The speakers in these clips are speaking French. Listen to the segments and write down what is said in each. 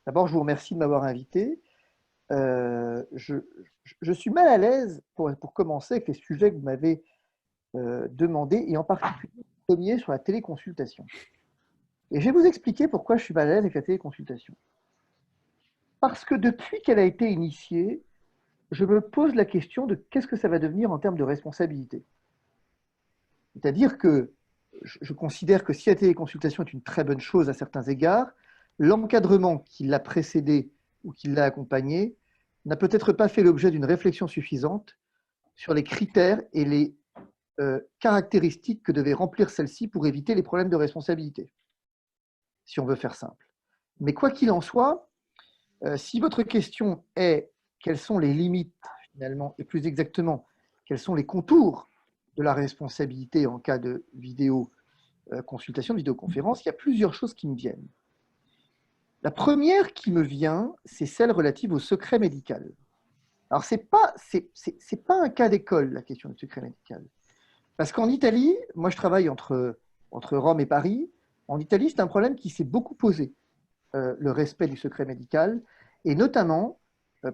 D'abord, je vous remercie de m'avoir invité. Je suis mal à l'aise pour commencer avec les sujets que vous m'avez demandés, et en particulier le premier sur la téléconsultation. Et je vais vous expliquer pourquoi je suis mal à l'aise avec la téléconsultation. Parce que depuis qu'elle a été initiée, je me pose la question de qu'est-ce que ça va devenir en termes de responsabilité. C'est-à-dire que je considère que si la téléconsultation est une très bonne chose à certains égards, l'encadrement qui l'a précédé ou qui l'a accompagné n'a peut-être pas fait l'objet d'une réflexion suffisante sur les critères et les caractéristiques que devait remplir celle-ci pour éviter les problèmes de responsabilité, si on veut faire simple. Mais quoi qu'il en soit, si votre question est quelles sont les limites finalement, et plus exactement, quels sont les contours de la responsabilité en cas de consultation, de vidéoconférence, il y a plusieurs choses qui me viennent. La première qui me vient, c'est celle relative au secret médical. Alors, ce n'est pas un cas d'école, la question du secret médical. Parce qu'en Italie, moi je travaille entre Rome et Paris, en Italie, c'est un problème qui s'est beaucoup posé, le respect du secret médical, et notamment,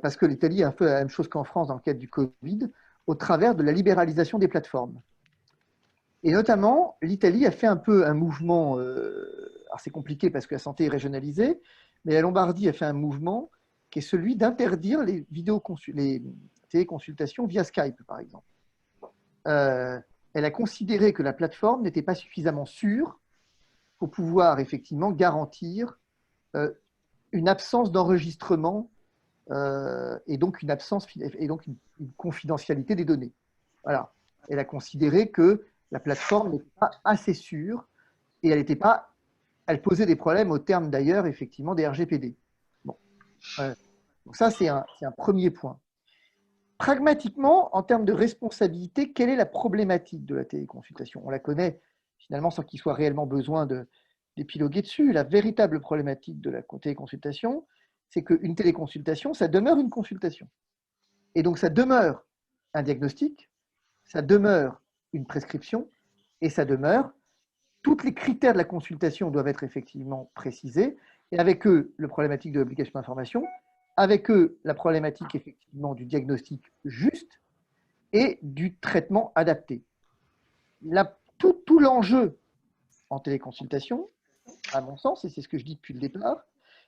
parce que l'Italie a un peu la même chose qu'en France dans le cadre du Covid, au travers de la libéralisation des plateformes. Et notamment, l'Italie a fait un peu un mouvement, alors c'est compliqué parce que la santé est régionalisée, mais la Lombardie a fait un mouvement qui est celui d'interdire les téléconsultations via Skype, par exemple. Elle a considéré que la plateforme n'était pas suffisamment sûre pour pouvoir effectivement garantir une absence d'enregistrement et donc une confidentialité des données. Voilà. Elle a considéré que la plateforme n'était pas assez sûre et elle posait des problèmes au terme d'ailleurs effectivement des RGPD. Bon. Donc ça c'est un premier point. Pragmatiquement, en termes de responsabilité, quelle est la problématique de la téléconsultation? On la connaît finalement sans qu'il soit réellement besoin d'épiloguer dessus. La véritable problématique de la téléconsultation, c'est qu'une téléconsultation, ça demeure une consultation. Et donc ça demeure un diagnostic, ça demeure une prescription, et ça demeure, tous les critères de la consultation doivent être effectivement précisés, et avec eux, le problématique de l'obligation d'information, avec eux, la problématique effectivement du diagnostic juste et du traitement adapté. Tout l'enjeu en téléconsultation, à mon sens, et c'est ce que je dis depuis le départ,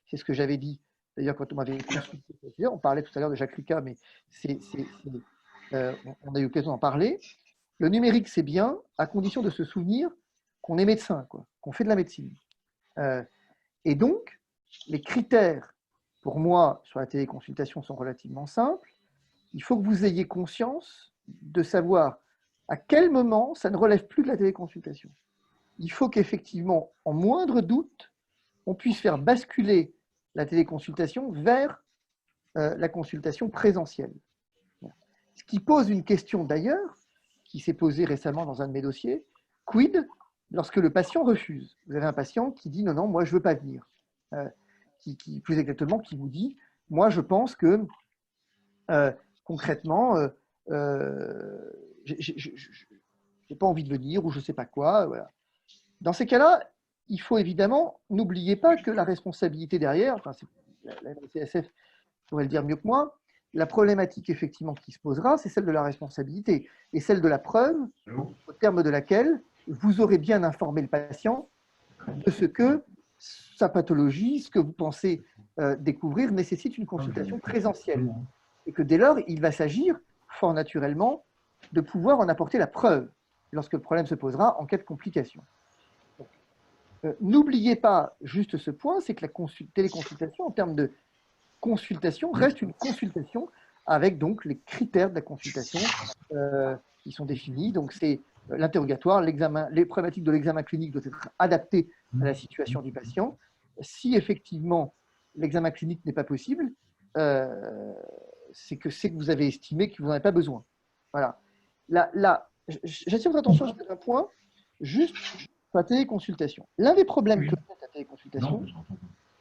c'est ce que j'avais dit d'ailleurs quand on m'avait consulté, on parlait tout à l'heure de Jacques Lucas, mais on a eu l'occasion d'en parler. Le numérique, c'est bien, à condition de se souvenir qu'on est médecin, qu'on fait de la médecine. Et donc, les critères, pour moi, sur la téléconsultation sont relativement simples. Il faut que vous ayez conscience de savoir à quel moment ça ne relève plus de la téléconsultation. Il faut qu'effectivement, en moindre doute, on puisse faire basculer la téléconsultation vers la consultation présentielle. Ce qui pose une question d'ailleurs, qui s'est posée récemment dans un de mes dossiers, quid lorsque le patient refuse? Vous avez un patient qui dit non, non, moi je ne veux pas venir. Plus exactement, qui vous dit, moi je pense que concrètement, j'ai pas envie de venir ou je ne sais pas quoi. Voilà. Dans ces cas-là, il faut évidemment, n'oubliez pas que la responsabilité derrière, enfin, la CSF pourrait le dire mieux que moi, la problématique effectivement qui se posera, c'est celle de la responsabilité et celle de la preuve, au terme de laquelle vous aurez bien informé le patient de ce que sa pathologie, ce que vous pensez découvrir, nécessite une consultation présentielle. Et que dès lors, il va s'agir, fort naturellement, de pouvoir en apporter la preuve lorsque le problème se posera en cas de complication. N'oubliez pas juste ce point, c'est que la téléconsultation, en termes de consultation, reste une consultation avec donc les critères de la consultation qui sont définis. Donc c'est l'interrogatoire, l'examen, les problématiques de l'examen clinique doivent être adaptées à la situation du patient. Si effectivement l'examen clinique n'est pas possible, c'est que vous avez estimé que vous n'en avez pas besoin. Voilà. J'attire votre attention sur un point, juste sur la téléconsultation. L'un des problèmes que la téléconsultation,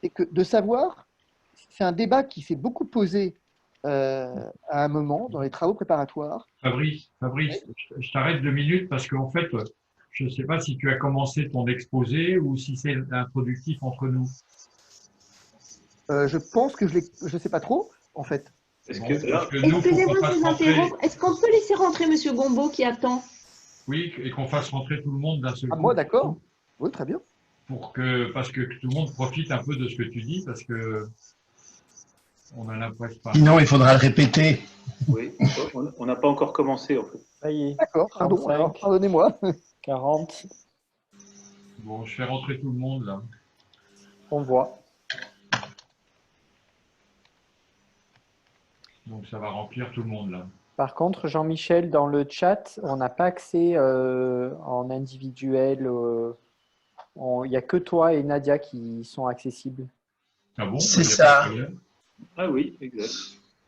c'est que de savoir, c'est un débat qui s'est beaucoup posé à un moment dans les travaux préparatoires. Fabrice, je t'arrête 2 minutes parce qu'en fait, je ne sais pas si tu as commencé ton exposé ou si c'est introductif entre nous. Je pense que je sais pas trop, en fait. Bon, Parce parce que nous, faut qu'on Excusez-moi de fasse vous rentrer, interrompre. Est-ce qu'on peut laisser rentrer Monsieur Gombeau qui attend? oui, et qu'on fasse rentrer tout le monde d'un seul Ah, coup. moi, d'accord. Oui, très bien. Parce que tout le monde profite un peu de ce que tu dis, parce que on a l'impression. Sinon, il faudra le répéter. oui, on n'a pas encore commencé en fait. Ça y est, D'accord, pardon, 35. alors, pardonnez-moi. 40, Bon, je fais rentrer tout le monde là. on voit. Donc ça va remplir tout le monde là. Par contre, Jean-Michel, dans le chat, on n'a pas accès en individuel. Il n'y a que toi et Nadia qui sont accessibles. Ah bon? C'est Il y a ça. pas de problème. Ah oui, exact.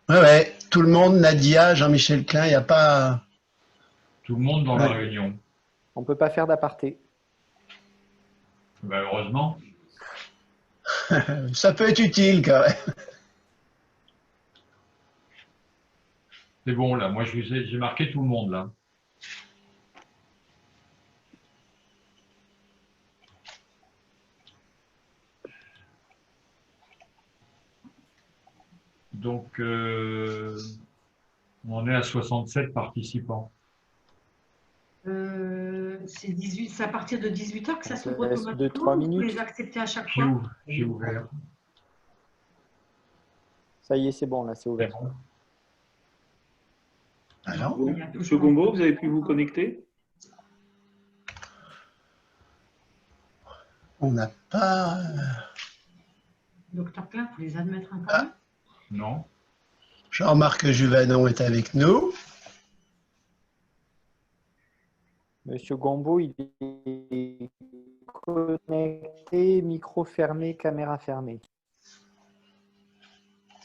Ouais, tout le monde, Nadia, Jean-Michel Klein, il n'y a pas. Tout le monde dans la Ouais. réunion. On ne peut pas faire d'aparté. Ben, heureusement. Ça peut être utile quand même. C'est bon là. Moi, j'ai marqué tout le monde là. Donc, on en est à 67 participants. C'est 18, c'est à partir de 18 h que ça On s'ouvre laisse automatiquement. 2-3 Vous minutes. les acceptez à chaque J'ai fois. j'ai ouvert. Ça y est, c'est bon, là, c'est C'est ouvert. bon. Alors, Bon, Monsieur Gombeau, vous avez pu vous connecter? on n'a pas. Docteur Klein, vous les admettre un peu. Non? Jean-Marc Juvanon est avec nous. Monsieur Gombeau, il est connecté, micro fermé, caméra fermée.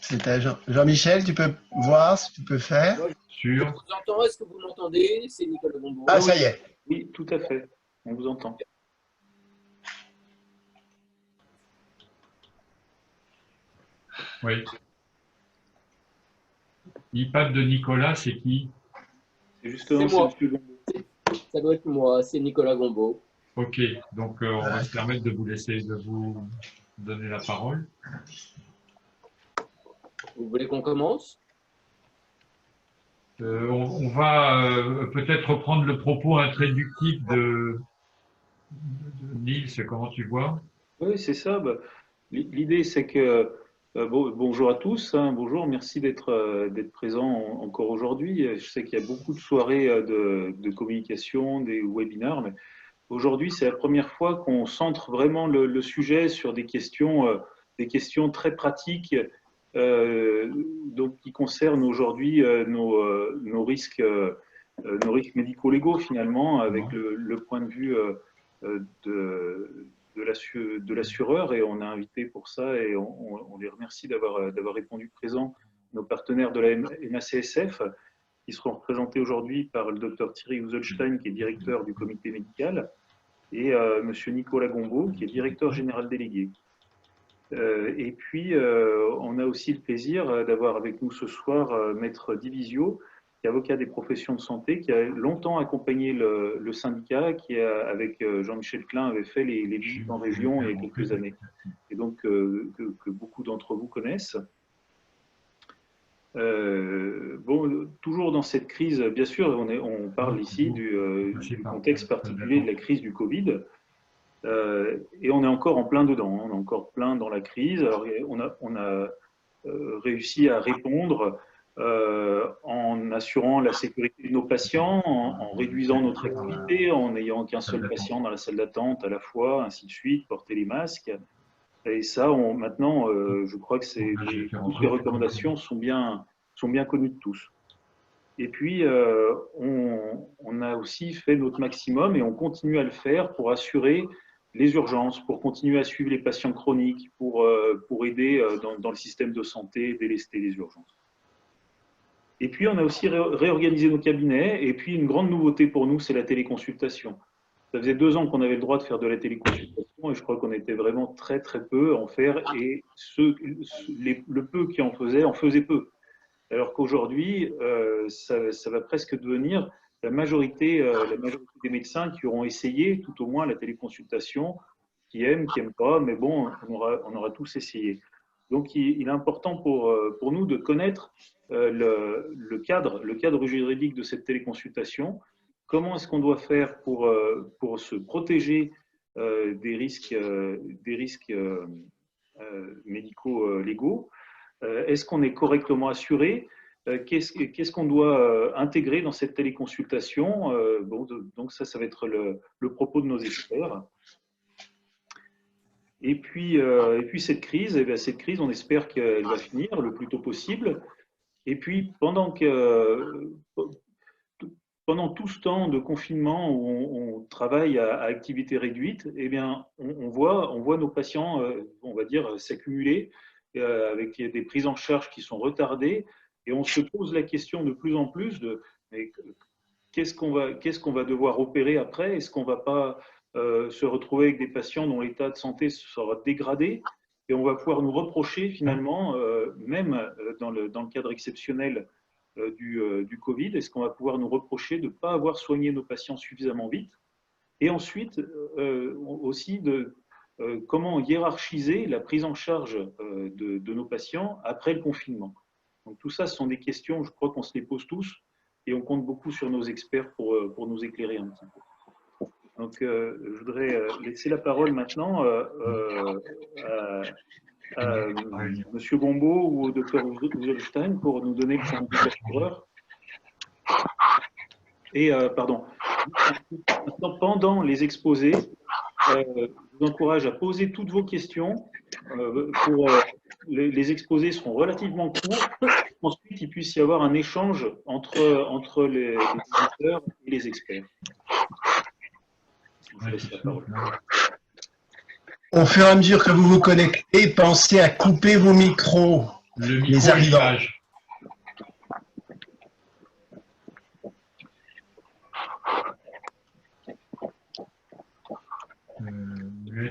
C'est à Jean-Michel, tu peux voir ce que tu peux faire. Je Sûr? vous entends, est-ce que vous m'entendez? C'est Nicolas Gombeau. Ah, ça y est. Oui, tout à fait. On vous entend. Oui. l'iPad de Nicolas, c'est qui? C'est justement C'est moi. Monsieur Gombeau. Ça doit être moi, c'est Nicolas Gombeau. Ok, donc on va se permettre de vous laisser, de vous donner la parole. Vous voulez qu'on commence? On va peut-être reprendre le propos introductif de Niels, comment tu vois? Oui, c'est ça. Bah, l'idée, c'est que bonjour à tous. Bonjour, merci d'être présent encore aujourd'hui. Je sais qu'il y a beaucoup de soirées de communication, des webinaires, mais aujourd'hui, c'est la première fois qu'on centre vraiment le sujet sur des questions très pratiques, donc qui concernent aujourd'hui nos risques médico-légaux finalement, avec le point de vue de l'assureur, et on a invité pour ça, et on les remercie d'avoir répondu présent, nos partenaires de la MACSF, qui seront représentés aujourd'hui par le docteur Thierry Houselstein, qui est directeur du comité médical, et monsieur Nicolas Gombeau, qui est directeur général délégué. Et puis, on a aussi le plaisir d'avoir avec nous ce soir Maître Divisio, qui est avocat des professions de santé, qui a longtemps accompagné le syndicat, qui, avec Jean-Michel Klein, avait fait les visites en région il y a quelques années, et donc que beaucoup d'entre vous connaissent. Bon, toujours dans cette crise, bien sûr, on parle ici du contexte particulier de la crise du Covid. Et on est encore en plein dedans, on est encore plein dans la crise. Alors, on a réussi à répondre en assurant la sécurité de nos patients, en réduisant notre activité, en n'ayant qu'un seul patient dans la salle d'attente à la fois, ainsi de suite, porter les masques. Et ça, maintenant, je crois que toutes les recommandations sont bien connues de tous. Et puis, on a aussi fait notre maximum, et on continue à le faire pour assurer les urgences, pour continuer à suivre les patients chroniques, pour aider dans le système de santé, délester les urgences. Et puis, on a aussi réorganisé nos cabinets. Et puis, une grande nouveauté pour nous, c'est la téléconsultation. Ça faisait 2 ans qu'on avait le droit de faire de la téléconsultation, et je crois qu'on était vraiment très, très peu à en faire. Et le peu qui en faisait peu. Alors qu'aujourd'hui, ça va presque devenir la majorité des médecins qui auront essayé, tout au moins, la téléconsultation, qui aiment pas, mais bon, on aura tous essayé. Donc, il est important pour nous de connaître le cadre juridique de cette téléconsultation. Comment est-ce qu'on doit faire pour se protéger des risques médicaux légaux? Est-ce qu'on est correctement assuré? Qu'est-ce qu'on doit intégrer dans cette téléconsultation? Donc ça va être le propos de nos experts. Et puis cette crise, on espère qu'elle va finir le plus tôt possible. Et puis pendant tout ce temps de confinement où on travaille à activité réduite, eh bien, on voit nos patients, on va dire, s'accumuler avec des prises en charge qui sont retardées, et on se pose la question de plus en plus de qu'est-ce qu'on va devoir opérer après? Est-ce qu'on ne va pas se retrouver avec des patients dont l'état de santé sera dégradé, et on va pouvoir nous reprocher finalement, même dans le cadre exceptionnel du Covid, est-ce qu'on va pouvoir nous reprocher de ne pas avoir soigné nos patients suffisamment vite? Et ensuite, aussi comment hiérarchiser la prise en charge de nos patients après le confinement. Donc tout ça, ce sont des questions, je crois qu'on se les pose tous, et on compte beaucoup sur nos experts pour nous éclairer un petit peu. Donc je voudrais laisser la parole maintenant à Monsieur Gombaud ou au Dr Uzelstein pour nous donner le point de vue assureur. Et pardon, pendant les exposés, je vous encourage à poser toutes vos questions. Les exposés seront relativement courts. Ensuite, il puisse y avoir un échange entre les visiteurs et les experts. Je vous laisse la parole. Au fur et à mesure que vous vous connectez, pensez à couper vos micros, les arrivants. Je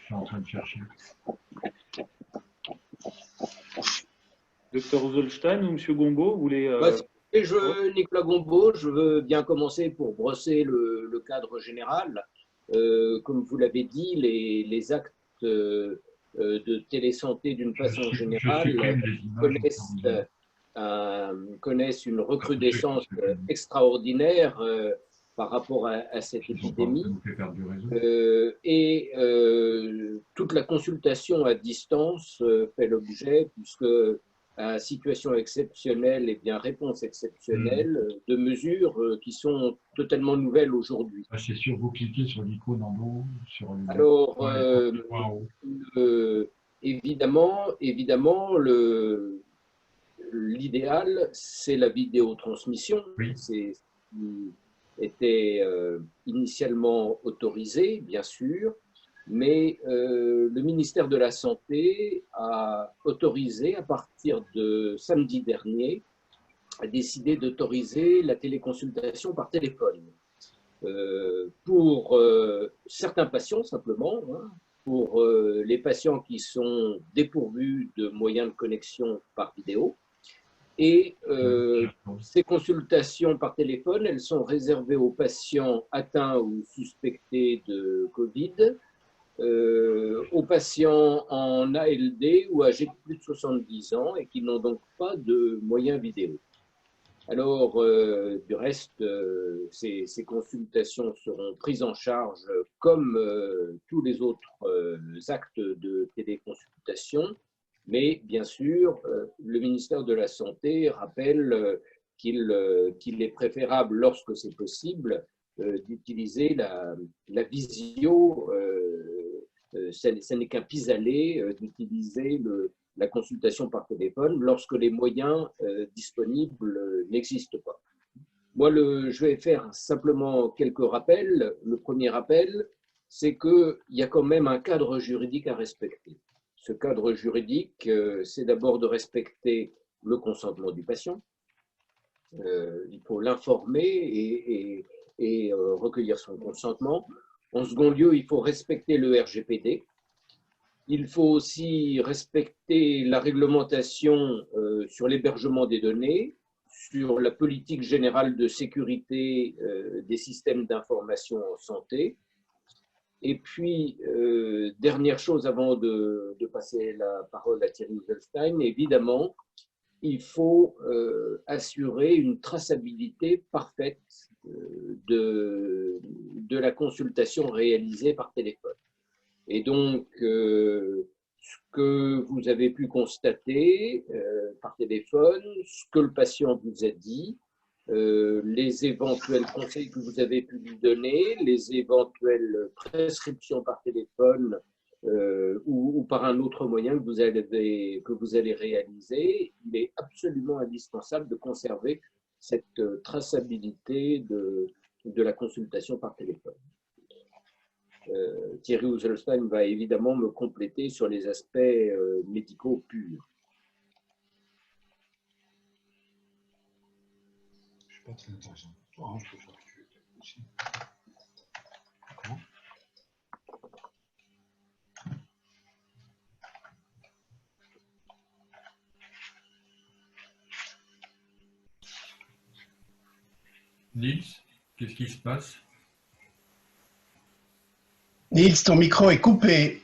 suis en train de chercher. Dr Uzelstein ou M. Gombaud, vous voulez… Nicolas Gombaud, je veux bien commencer pour brosser le cadre général. Comme vous l'avez dit, les actes de télésanté d'une façon générale connaissent une recrudescence extraordinaire par rapport à cette épidémie. Et toute la consultation à distance fait l'objet, puisque à situation exceptionnelle et bien réponse exceptionnelle, de mesures qui sont totalement nouvelles aujourd'hui. C'est sûr, vous cliquez sur l'icône en haut. Alors, évidemment, l'idéal, c'est la vidéotransmission. Oui. C'est ce qui était initialement autorisé, bien sûr, mais le ministère de la Santé a autorisé, à partir de samedi dernier, a décidé d'autoriser la téléconsultation par téléphone. Pour certains patients, simplement, hein, pour les patients qui sont dépourvus de moyens de connexion par vidéo. Et ces consultations par téléphone, elles sont réservées aux patients atteints ou suspectés de Covid, aux patients en ALD ou âgés de plus de 70 ans et qui n'ont donc pas de moyens vidéo. Alors, du reste, ces consultations seront prises en charge comme tous les autres actes de téléconsultation, mais bien sûr, le ministère de la Santé rappelle qu'il est préférable, lorsque c'est possible, d'utiliser la visio. Ce n'est qu'un pis-aller d'utiliser la consultation par téléphone lorsque les moyens disponibles n'existent pas. Moi, je vais faire simplement quelques rappels. Le premier rappel, c'est qu'il y a quand même un cadre juridique à respecter. Ce cadre juridique, c'est d'abord de respecter le consentement du patient. Il faut l'informer et recueillir son consentement. En second lieu, il faut respecter le RGPD. Il faut aussi respecter la réglementation sur l'hébergement des données, sur la politique générale de sécurité des systèmes d'information en santé. Et puis, dernière chose avant de passer la parole à Thierry Ugelstein, évidemment, il faut assurer une traçabilité parfaite de la consultation réalisée par téléphone. Et donc, ce que vous avez pu constater par téléphone, ce que le patient vous a dit, les éventuels conseils que vous avez pu lui donner, les éventuelles prescriptions par téléphone ou par un autre moyen que vous allez réaliser, il est absolument indispensable de conserver cette traçabilité de la consultation par téléphone. Thierry Ugelstein va évidemment me compléter sur les aspects médicaux purs. Je suis pas très intéressant pour toi, hein, je peux faire que tu veux aussi. Comment ? Nils, qu'est-ce qui se passe? Nils, ton micro est coupé.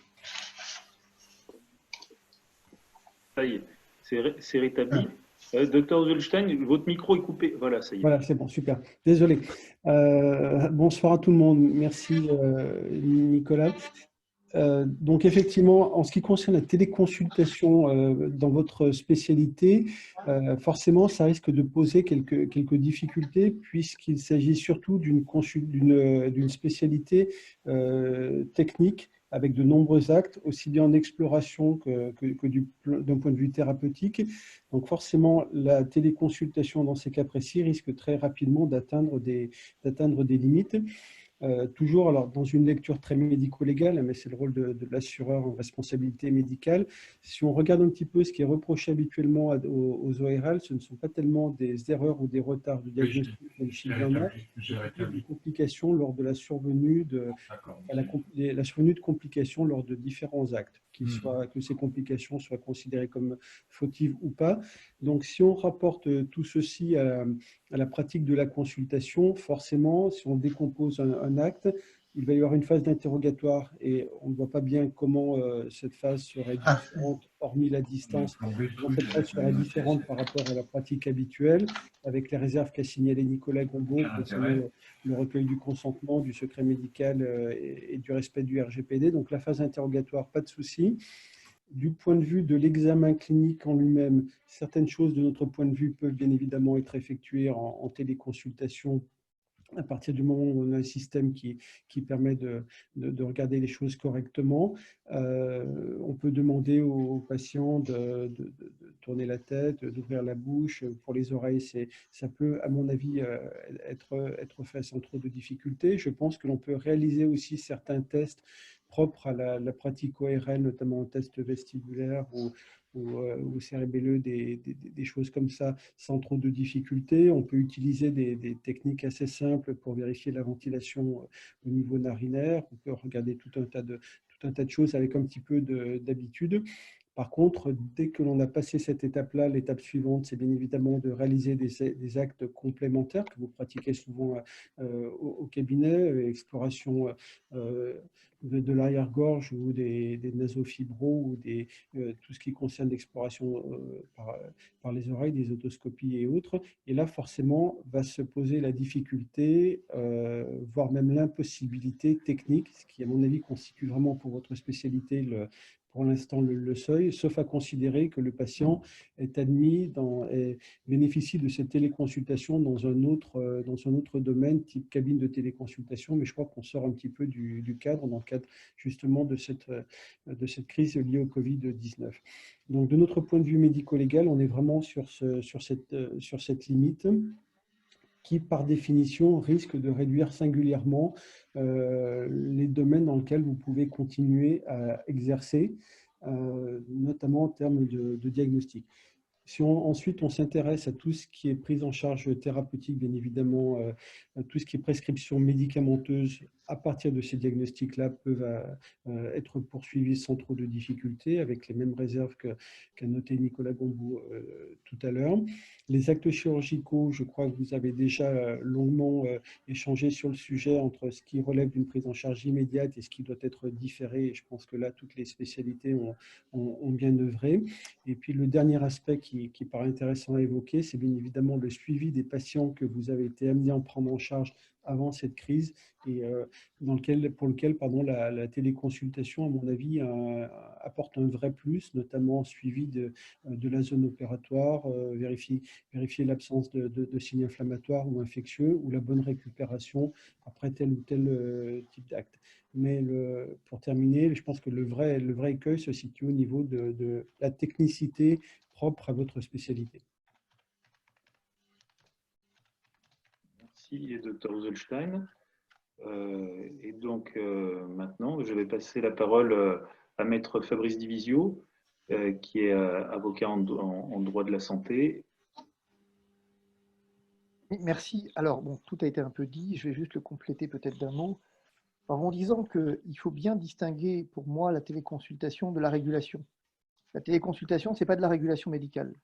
Ça y est, c'est rétabli. Docteur Ugelstein, votre micro est coupé. Voilà, ça y est. Voilà, c'est bon, super. Désolé. Bonsoir à tout le monde. Merci Nicolas. Donc effectivement, en ce qui concerne la téléconsultation dans votre spécialité, forcément, ça risque de poser quelques difficultés puisqu'il s'agit surtout d'une spécialité technique avec de nombreux actes, aussi bien en exploration que d'un point de vue thérapeutique. Donc forcément, la téléconsultation dans ces cas précis risque très rapidement d'atteindre des limites. Toujours alors, dans une lecture très médico-légale, mais c'est le rôle de l'assureur en responsabilité médicale. Si on regarde un petit peu ce qui est reproché habituellement aux ORL, ce ne sont pas tellement des erreurs ou des retards de diagnostic, mais des complications lors de la survenue de complications lors de différents actes, que ces complications soient considérées comme fautives ou pas. Donc, si on rapporte tout ceci à la pratique de la consultation, forcément, si on décompose un acte, il va y avoir une phase d'interrogatoire et on ne voit pas bien comment cette phase serait différente, hormis la distance. Cette phase serait différente par rapport à la pratique habituelle, avec les réserves qu'a signalé Nicolas Gombault concernant le recueil du consentement, du secret médical et du respect du RGPD. Donc la phase interrogatoire, pas de souci. Du point de vue de l'examen clinique en lui-même, certaines choses de notre point de vue peuvent bien évidemment être effectuées en téléconsultation à partir du moment où on a un système qui permet de regarder les choses correctement. On peut demander aux patients de tourner la tête, d'ouvrir la bouche. Pour les oreilles, ça peut, à mon avis, être fait sans trop de difficultés. Je pense que l'on peut réaliser aussi certains tests propres à la pratique ORL, notamment un test vestibulaire ou cérébelleux, des choses comme ça, sans trop de difficultés. On peut utiliser des techniques assez simples pour vérifier la ventilation au niveau narinaire. On peut regarder tout un tas de choses avec un petit peu d'habitude. Par contre, dès que l'on a passé cette étape-là, l'étape suivante, c'est bien évidemment de réaliser des actes complémentaires que vous pratiquez souvent au cabinet, exploration de l'arrière-gorge ou des nasofibraux ou tout ce qui concerne l'exploration par les oreilles, des otoscopies et autres. Et là, forcément, va se poser la difficulté, voire même l'impossibilité technique, ce qui, à mon avis, constitue vraiment pour votre spécialité pour l'instant le seuil, sauf à considérer que le patient est admis et bénéficie de cette téléconsultation dans un autre domaine, type cabine de téléconsultation, mais je crois qu'on sort un petit peu du cadre, dans le cadre justement de cette crise liée au Covid-19. Donc de notre point de vue médico-légal, on est vraiment sur cette limite qui, par définition, risque de réduire singulièrement les domaines dans lesquels vous pouvez continuer à exercer, notamment en termes de diagnostic. Si ensuite on s'intéresse à tout ce qui est prise en charge thérapeutique, bien évidemment, à tout ce qui est prescription médicamenteuse, à partir de ces diagnostics-là, peuvent être poursuivis sans trop de difficultés, avec les mêmes réserves qu'a noté Nicolas Gombaud tout à l'heure. Les actes chirurgicaux, je crois que vous avez déjà longuement échangé sur le sujet entre ce qui relève d'une prise en charge immédiate et ce qui doit être différé. Et je pense que là, toutes les spécialités ont bien œuvré. Et puis le dernier aspect qui paraît intéressant à évoquer, c'est bien évidemment le suivi des patients que vous avez été amené à prendre en charge avant cette crise et pour lequel la téléconsultation, à mon avis, apporte un vrai plus, notamment suivi de la zone opératoire, vérifier l'absence de signes inflammatoires ou infectieux ou la bonne récupération après tel ou tel type d'acte. Mais pour terminer, je pense que le vrai écueil se situe au niveau de la technicité propre à votre spécialité. Merci, Dr Roselstein. Et donc, maintenant, je vais passer la parole à Maître Fabrice Divisio, qui est avocat en droit de la santé. Merci. Alors, bon, tout a été un peu dit. Je vais juste le compléter peut-être d'un mot, en disant qu'il faut bien distinguer, pour moi, la téléconsultation de la régulation. La téléconsultation, ce n'est pas de la régulation médicale.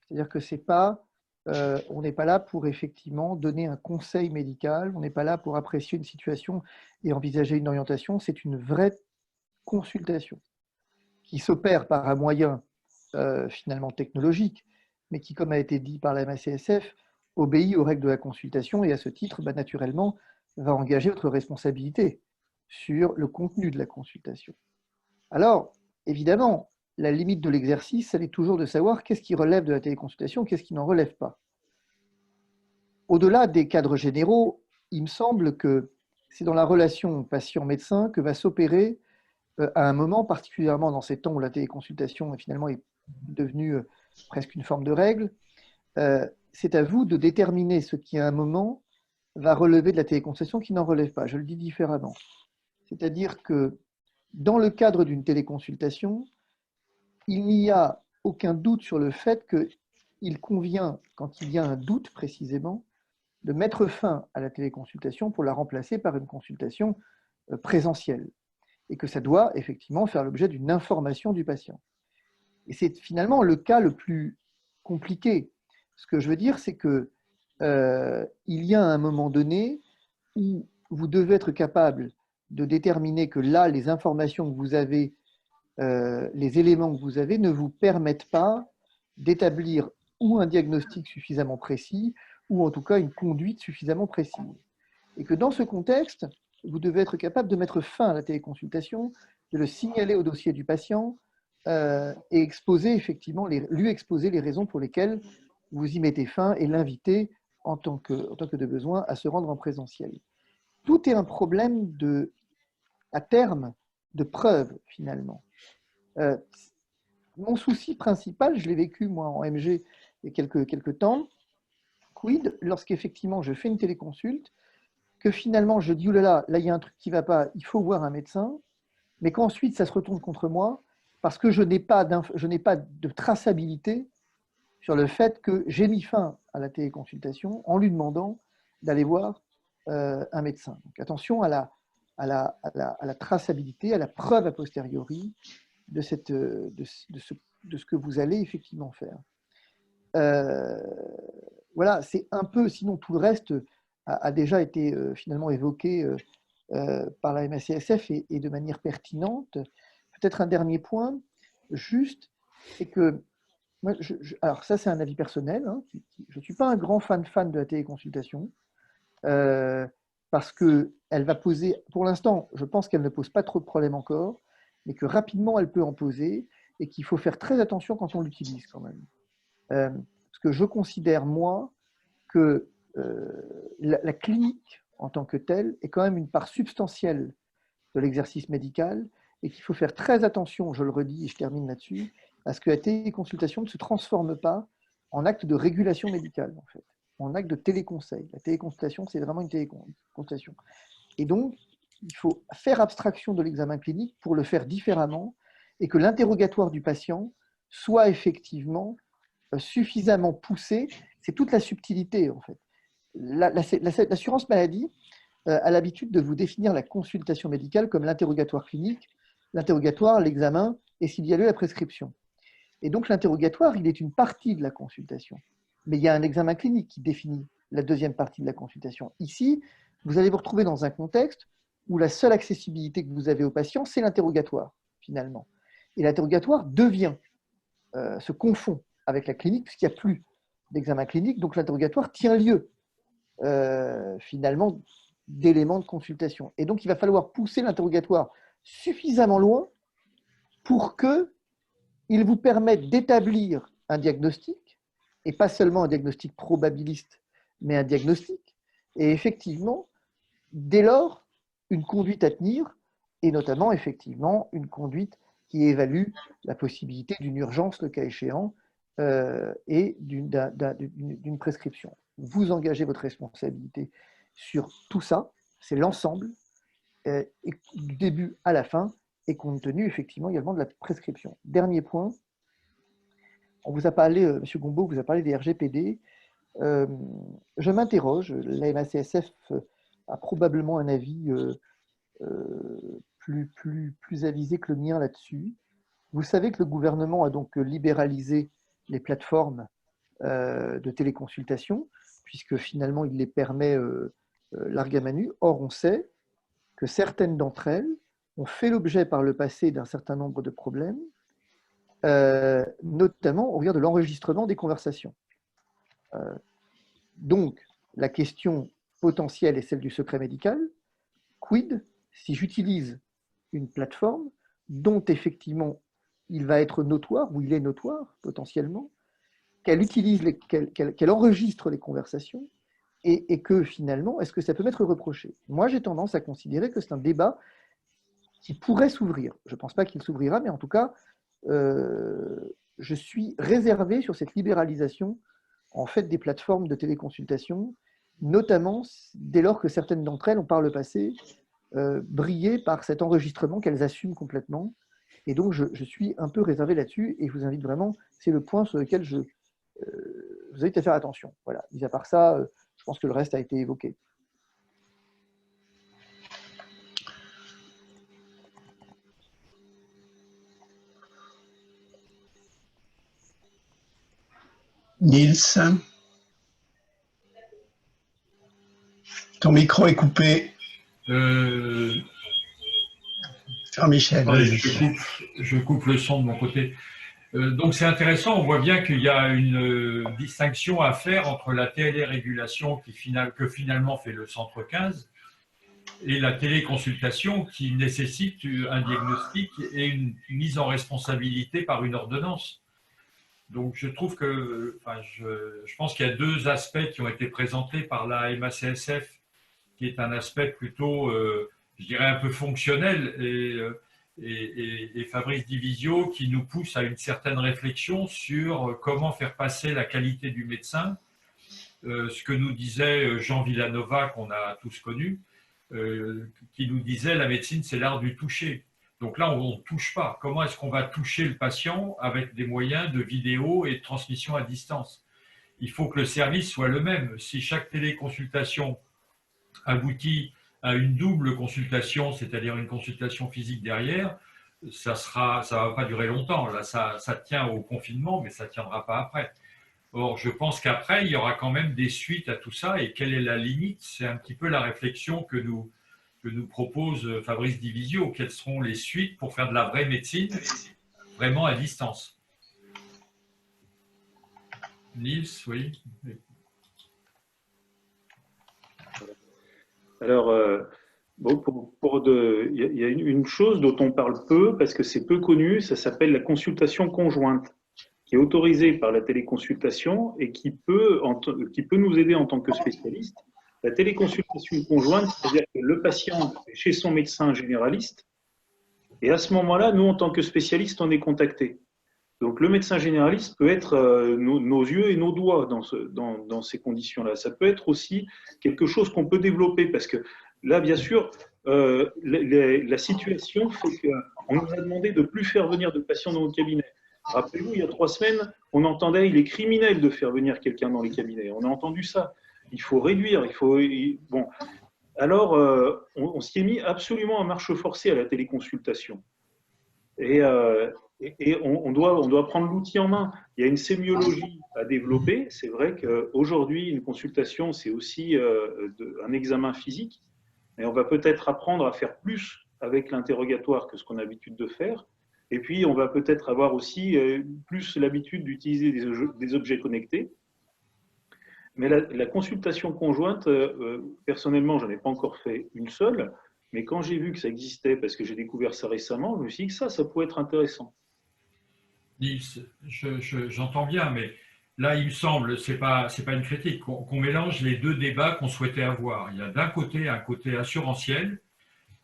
C'est-à-dire que c'est pas, on n'est pas là pour effectivement donner un conseil médical, on n'est pas là pour apprécier une situation et envisager une orientation, c'est une vraie consultation qui s'opère par un moyen finalement technologique, mais qui, comme a été dit par la MACSF, obéit aux règles de la consultation et à ce titre, naturellement, va engager votre responsabilité sur le contenu de la consultation. Alors, évidemment, la limite de l'exercice, elle est toujours de savoir qu'est-ce qui relève de la téléconsultation, qu'est-ce qui n'en relève pas. Au-delà des cadres généraux, il me semble que c'est dans la relation patient-médecin que va s'opérer à un moment, particulièrement dans ces temps où la téléconsultation finalement est devenue presque une forme de règle, c'est à vous de déterminer ce qui à un moment va relever de la téléconsultation qui n'en relève pas. Je le dis différemment. C'est-à-dire que dans le cadre d'une téléconsultation, il n'y a aucun doute sur le fait qu'il convient, quand il y a un doute précisément, de mettre fin à la téléconsultation pour la remplacer par une consultation présentielle. Et que ça doit effectivement faire l'objet d'une information du patient. Et c'est finalement le cas le plus compliqué. Ce que je veux dire, c'est que il y a un moment donné où vous devez être capable de déterminer que là, les informations que vous avez, les éléments que vous avez ne vous permettent pas d'établir ou un diagnostic suffisamment précis, ou en tout cas une conduite suffisamment précise. Et que dans ce contexte, vous devez être capable de mettre fin à la téléconsultation, de le signaler au dossier du patient et exposer effectivement lui exposer les raisons pour lesquelles vous y mettez fin et l'inviter en tant que de besoin à se rendre en présentiel. Tout est un problème à terme de preuve finalement. Mon souci principal, je l'ai vécu moi en MG il y a quelques temps, quid, lorsqu'effectivement je fais une téléconsulte, que finalement je dis, là il y a un truc qui ne va pas, il faut voir un médecin, mais qu'ensuite ça se retourne contre moi parce que je n'ai pas de traçabilité sur le fait que j'ai mis fin à la téléconsultation en lui demandant d'aller voir un médecin. Donc attention à la traçabilité, à la preuve a posteriori de ce que vous allez effectivement faire. Voilà, c'est un peu, sinon tout le reste a déjà été finalement évoqué par la MACSF et de manière pertinente. Peut-être un dernier point, juste, c'est que, moi, alors ça c'est un avis personnel, hein, je ne suis pas un grand fan de la téléconsultation, parce qu'elle va poser, pour l'instant, je pense qu'elle ne pose pas trop de problèmes encore, mais que rapidement elle peut en poser, et qu'il faut faire très attention quand on l'utilise quand même. Parce que je considère, moi, que la clinique en tant que telle est quand même une part substantielle de l'exercice médical et qu'il faut faire très attention, je le redis et je termine là-dessus, à ce que la téléconsultation ne se transforme pas en acte de régulation médicale, en fait, en acte de téléconseil. La téléconsultation, c'est vraiment une téléconsultation. Et donc, il faut faire abstraction de l'examen clinique pour le faire différemment et que l'interrogatoire du patient soit effectivement suffisamment poussé. C'est toute la subtilité, en fait. L'assurance maladie a l'habitude de vous définir la consultation médicale comme l'interrogatoire clinique, l'interrogatoire, l'examen et s'il y a lieu la prescription. Et donc l'interrogatoire, il est une partie de la consultation. Mais il y a un examen clinique qui définit la deuxième partie de la consultation. Ici, vous allez vous retrouver dans un contexte où la seule accessibilité que vous avez au patient, c'est l'interrogatoire, finalement. Et l'interrogatoire se confond avec la clinique, puisqu'il n'y a plus d'examen clinique, donc l'interrogatoire tient lieu, finalement, d'éléments de consultation. Et donc, il va falloir pousser l'interrogatoire suffisamment loin pour qu'il vous permette d'établir un diagnostic, et pas seulement un diagnostic probabiliste, mais un diagnostic, et effectivement, dès lors, une conduite à tenir, et notamment, effectivement, une conduite qui évalue la possibilité d'une urgence, le cas échéant, et d'une prescription. Vous engagez votre responsabilité sur tout ça, c'est l'ensemble, du début à la fin, et compte tenu effectivement également de la prescription. Dernier point, on vous a parlé, M. Gombaud vous a parlé des RGPD. Je m'interroge, la MACSF a probablement un avis plus avisé que le mien là-dessus. Vous savez que le gouvernement a donc libéralisé les plateformes de téléconsultation, puisque finalement il les permet larga manu. Or, on sait que certaines d'entre elles ont fait l'objet par le passé d'un certain nombre de problèmes, notamment au regard de l'enregistrement des conversations. Donc, la question potentielle est celle du secret médical. Quid si j'utilise une plateforme dont effectivement il va être notoire, ou il est notoire potentiellement, qu'elle enregistre les conversations, et que finalement, est-ce que ça peut m'être reproché? Moi, j'ai tendance à considérer que c'est un débat qui pourrait s'ouvrir. Je ne pense pas qu'il s'ouvrira, mais en tout cas, je suis réservé sur cette libéralisation en fait, des plateformes de téléconsultation, notamment dès lors que certaines d'entre elles ont par le passé brillé par cet enregistrement qu'elles assument complètement. Et donc, je suis un peu réservé là-dessus, et je vous invite vraiment, c'est le point sur lequel je vous invite à faire attention. Voilà. Mis à part ça, je pense que le reste a été évoqué. Niels, ton micro est coupé. Michel. Je coupe le son de mon côté. Donc c'est intéressant, on voit bien qu'il y a une distinction à faire entre la télérégulation que finalement fait le centre 15 et la téléconsultation qui nécessite un diagnostic et une mise en responsabilité par une ordonnance. Donc je trouve que, je pense qu'il y a deux aspects qui ont été présentés par la MACSF, qui est un aspect plutôt, je dirais, un peu fonctionnel, et Fabrice Divisio qui nous pousse à une certaine réflexion sur comment faire passer la qualité du médecin, ce que nous disait Jean Villanova, qu'on a tous connu, qui nous disait la médecine c'est l'art du toucher. Donc là on ne touche pas. Comment est-ce qu'on va toucher le patient avec des moyens de vidéo et de transmission à distance? Il faut que le service soit le même. Si chaque téléconsultation aboutit à une double consultation, c'est-à-dire une consultation physique derrière, ça va pas durer longtemps. Là, ça tient au confinement, mais ça tiendra pas après. Or, je pense qu'après, il y aura quand même des suites à tout ça. Et quelle est la limite? C'est un petit peu la réflexion que nous propose Fabrice Divisio. Quelles seront les suites pour faire de la vraie médecine, vraiment à distance? Niels, oui. Alors, il y a une chose dont on parle peu, parce que c'est peu connu, ça s'appelle la consultation conjointe, qui est autorisée par la téléconsultation et qui peut nous aider en tant que spécialiste. La téléconsultation conjointe, c'est-à-dire que le patient est chez son médecin généraliste, et à ce moment-là, nous, en tant que spécialistes, on est contactés. Donc, le médecin généraliste peut être nos yeux et nos doigts dans ces conditions-là. Ça peut être aussi quelque chose qu'on peut développer, parce que là, bien sûr, la situation fait qu'on nous a demandé de ne plus faire venir de patients dans notre cabinet. Rappelez-vous, il y a 3 semaines, on entendait il est criminel de faire venir quelqu'un dans les cabinets. On a entendu ça. Il faut réduire. Bon. Alors, on s'y est mis absolument à marche forcée à la téléconsultation. Et on doit prendre l'outil en main. Il y a une sémiologie à développer. C'est vrai qu'aujourd'hui, une consultation, c'est aussi un examen physique. Et on va peut-être apprendre à faire plus avec l'interrogatoire que ce qu'on a l'habitude de faire. Et puis, on va peut-être avoir aussi plus l'habitude d'utiliser des objets connectés. Mais la consultation conjointe, personnellement, je n'en ai pas encore fait une seule. Mais quand j'ai vu que ça existait, parce que j'ai découvert ça récemment, je me suis dit que ça pourrait être intéressant. J'entends bien, mais là, il me semble, c'est pas une critique, qu'on mélange les deux débats qu'on souhaitait avoir. Il y a d'un côté un côté assurantiel.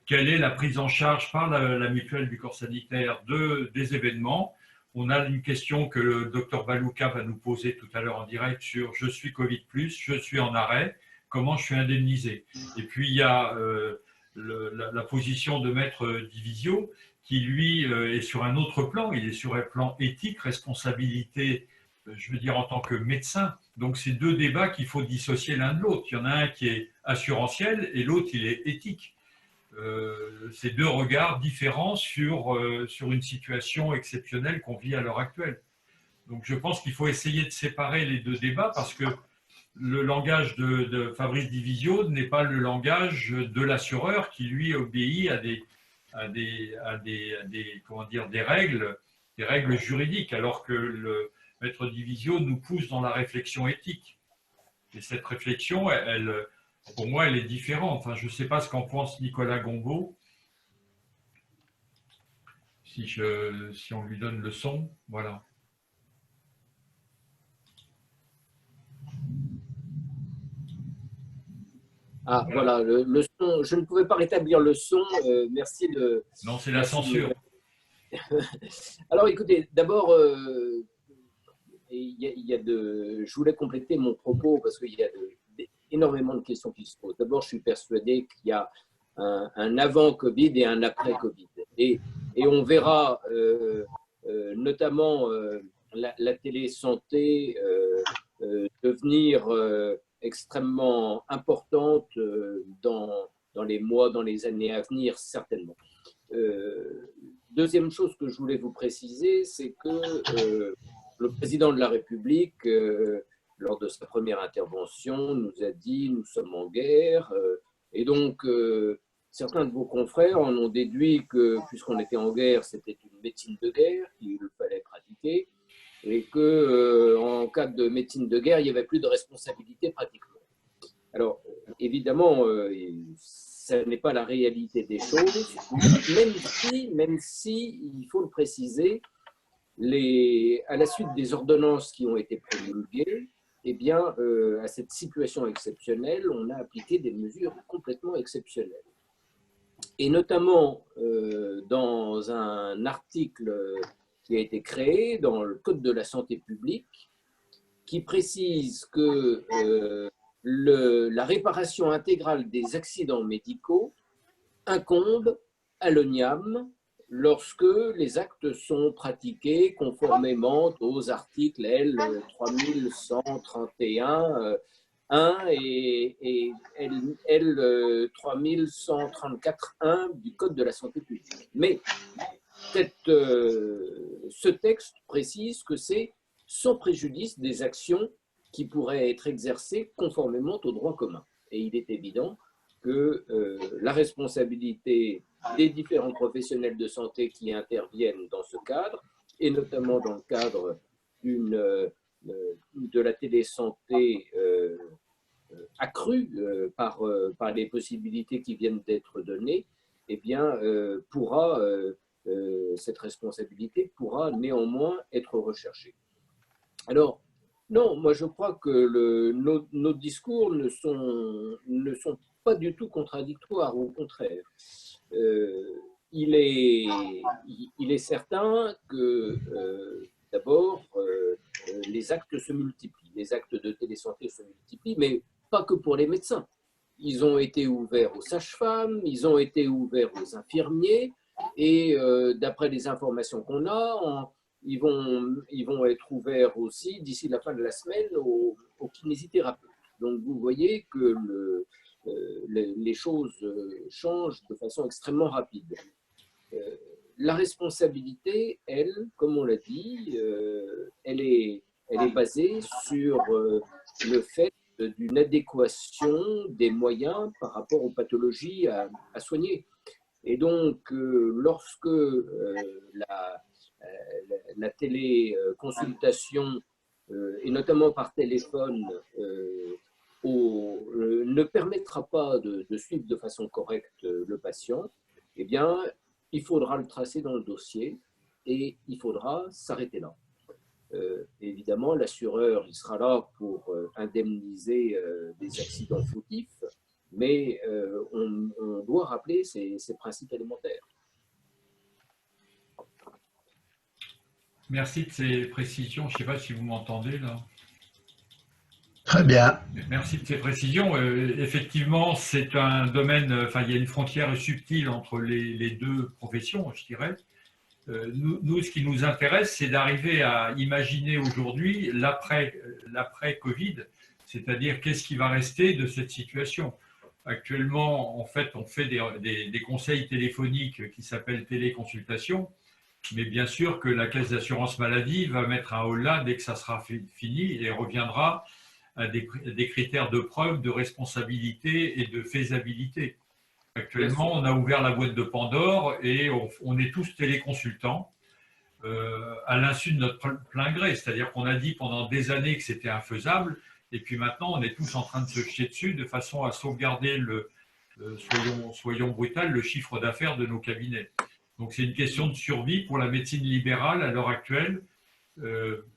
Quelle est la prise en charge par la mutuelle du corps sanitaire des événements? On a une question que le docteur Balouka va nous poser tout à l'heure en direct sur « je suis Covid+, je suis en arrêt, comment je suis indemnisé ?» Et puis, il y a la position de maître Divisio qui, lui, est sur un autre plan. Il est sur un plan éthique, responsabilité, je veux dire, en tant que médecin. Donc, c'est deux débats qu'il faut dissocier l'un de l'autre. Il y en a un qui est assurantiel et l'autre, il est éthique. C'est deux regards différents sur une situation exceptionnelle qu'on vit à l'heure actuelle. Donc je pense qu'il faut essayer de séparer les deux débats parce que le langage de Fabrice Divisio n'est pas le langage de l'assureur qui lui obéit à des règles juridiques, alors que le maître Divisio nous pousse dans la réflexion éthique. Et cette réflexion, pour moi, elle est différente. Enfin, je ne sais pas ce qu'en pense Nicolas Gombaud. Si on lui donne le son, voilà. Ah, voilà, le son. Je ne pouvais pas rétablir le son. Merci de... Non, c'est la censure. Alors, écoutez, d'abord, je voulais compléter mon propos parce qu'il y a énormément de questions qui se posent. D'abord, je suis persuadé qu'il y a un avant-Covid et un après-Covid. Et on verra notamment la télésanté devenir extrêmement importante dans les mois, dans les années à venir, certainement. Deuxième chose que je voulais vous préciser, c'est que le président de la République, lors de sa première intervention, nous a dit « nous sommes en guerre ». Et donc, certains de vos confrères en ont déduit que, puisqu'on était en guerre, c'était une médecine de guerre qu'il fallait pratiquer et qu'en cas de médecine de guerre, il n'y avait plus de responsabilité pratiquement. Alors, évidemment, ça n'est pas la réalité des choses, même si il faut le préciser, à la suite des ordonnances qui ont été promulguées, eh bien, à cette situation exceptionnelle, on a appliqué des mesures complètement exceptionnelles. Et notamment dans un article qui a été créé dans le Code de la santé publique, qui précise que la réparation intégrale des accidents médicaux incombe à l'ONIAM lorsque les actes sont pratiqués conformément aux articles L 3131 1 et L 3134 1 du Code de la santé publique. Mais ce texte précise que c'est sans préjudice des actions qui pourraient être exercées conformément au droit commun. Et il est évident que la responsabilité des différents professionnels de santé qui interviennent dans ce cadre, et notamment dans le cadre de la télésanté accrue par les possibilités qui viennent d'être données, eh bien, cette responsabilité pourra néanmoins être recherchée. Alors, non, moi je crois que nos discours ne sont pas du tout contradictoires, au contraire. Il est certain que, d'abord, les actes se multiplient, les actes de télésanté se multiplient, mais pas que pour les médecins. Ils ont été ouverts aux sages-femmes, ils ont été ouverts aux infirmiers, et d'après les informations qu'on a, ils vont être ouverts aussi d'ici la fin de la semaine aux kinésithérapeutes. Donc vous voyez que les choses changent de façon extrêmement rapide. La responsabilité, elle, comme on l'a dit, elle est basée sur le fait d'une adéquation des moyens par rapport aux pathologies à soigner. Et donc, lorsque la téléconsultation, et notamment par téléphone, ne permettra pas de suivre de façon correcte le patient, eh bien, il faudra le tracer dans le dossier et il faudra s'arrêter là. Évidemment, l'assureur, il sera là pour indemniser des accidents fautifs, mais on doit rappeler ces principes élémentaires. Merci de ces précisions. Je ne sais pas si vous m'entendez là. Très bien. Merci de ces précisions. Effectivement, c'est un domaine, enfin, il y a une frontière subtile entre les deux professions, je dirais. Nous, ce qui nous intéresse, c'est d'arriver à imaginer aujourd'hui l'après-Covid, c'est-à-dire qu'est-ce qui va rester de cette situation. Actuellement, en fait, on fait des conseils téléphoniques qui s'appellent téléconsultation, mais bien sûr que la caisse d'assurance maladie va mettre un holà dès que ça sera fini et reviendra à des critères de preuve, de responsabilité et de faisabilité. Actuellement, on a ouvert la boîte de Pandore et on est tous téléconsultants à l'insu de notre plein gré. C'est-à-dire qu'on a dit pendant des années que c'était infaisable et puis maintenant, on est tous en train de se jeter dessus de façon à sauvegarder, soyons brutal, le chiffre d'affaires de nos cabinets. Donc, c'est une question de survie pour la médecine libérale à l'heure actuelle,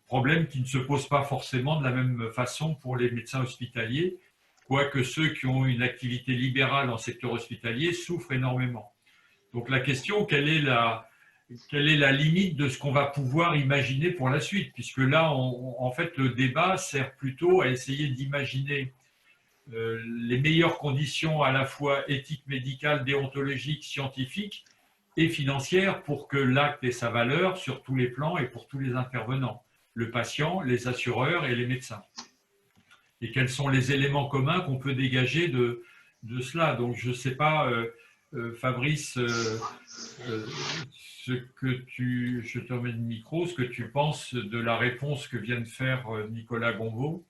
problème qui ne se pose pas forcément de la même façon pour les médecins hospitaliers, quoique ceux qui ont une activité libérale en secteur hospitalier souffrent énormément. Donc la question, quelle est la limite de ce qu'on va pouvoir imaginer pour la suite? Puisque là, en fait, le débat sert plutôt à essayer d'imaginer les meilleures conditions à la fois éthiques, médicales, déontologiques, scientifiques et financières pour que l'acte ait sa valeur sur tous les plans et pour tous les intervenants, le patient, les assureurs et les médecins. Et quels sont les éléments communs qu'on peut dégager de cela. Donc, je ne sais pas, Fabrice, je te remets le micro, ce que tu penses de la réponse que vient de faire Nicolas Gombaud.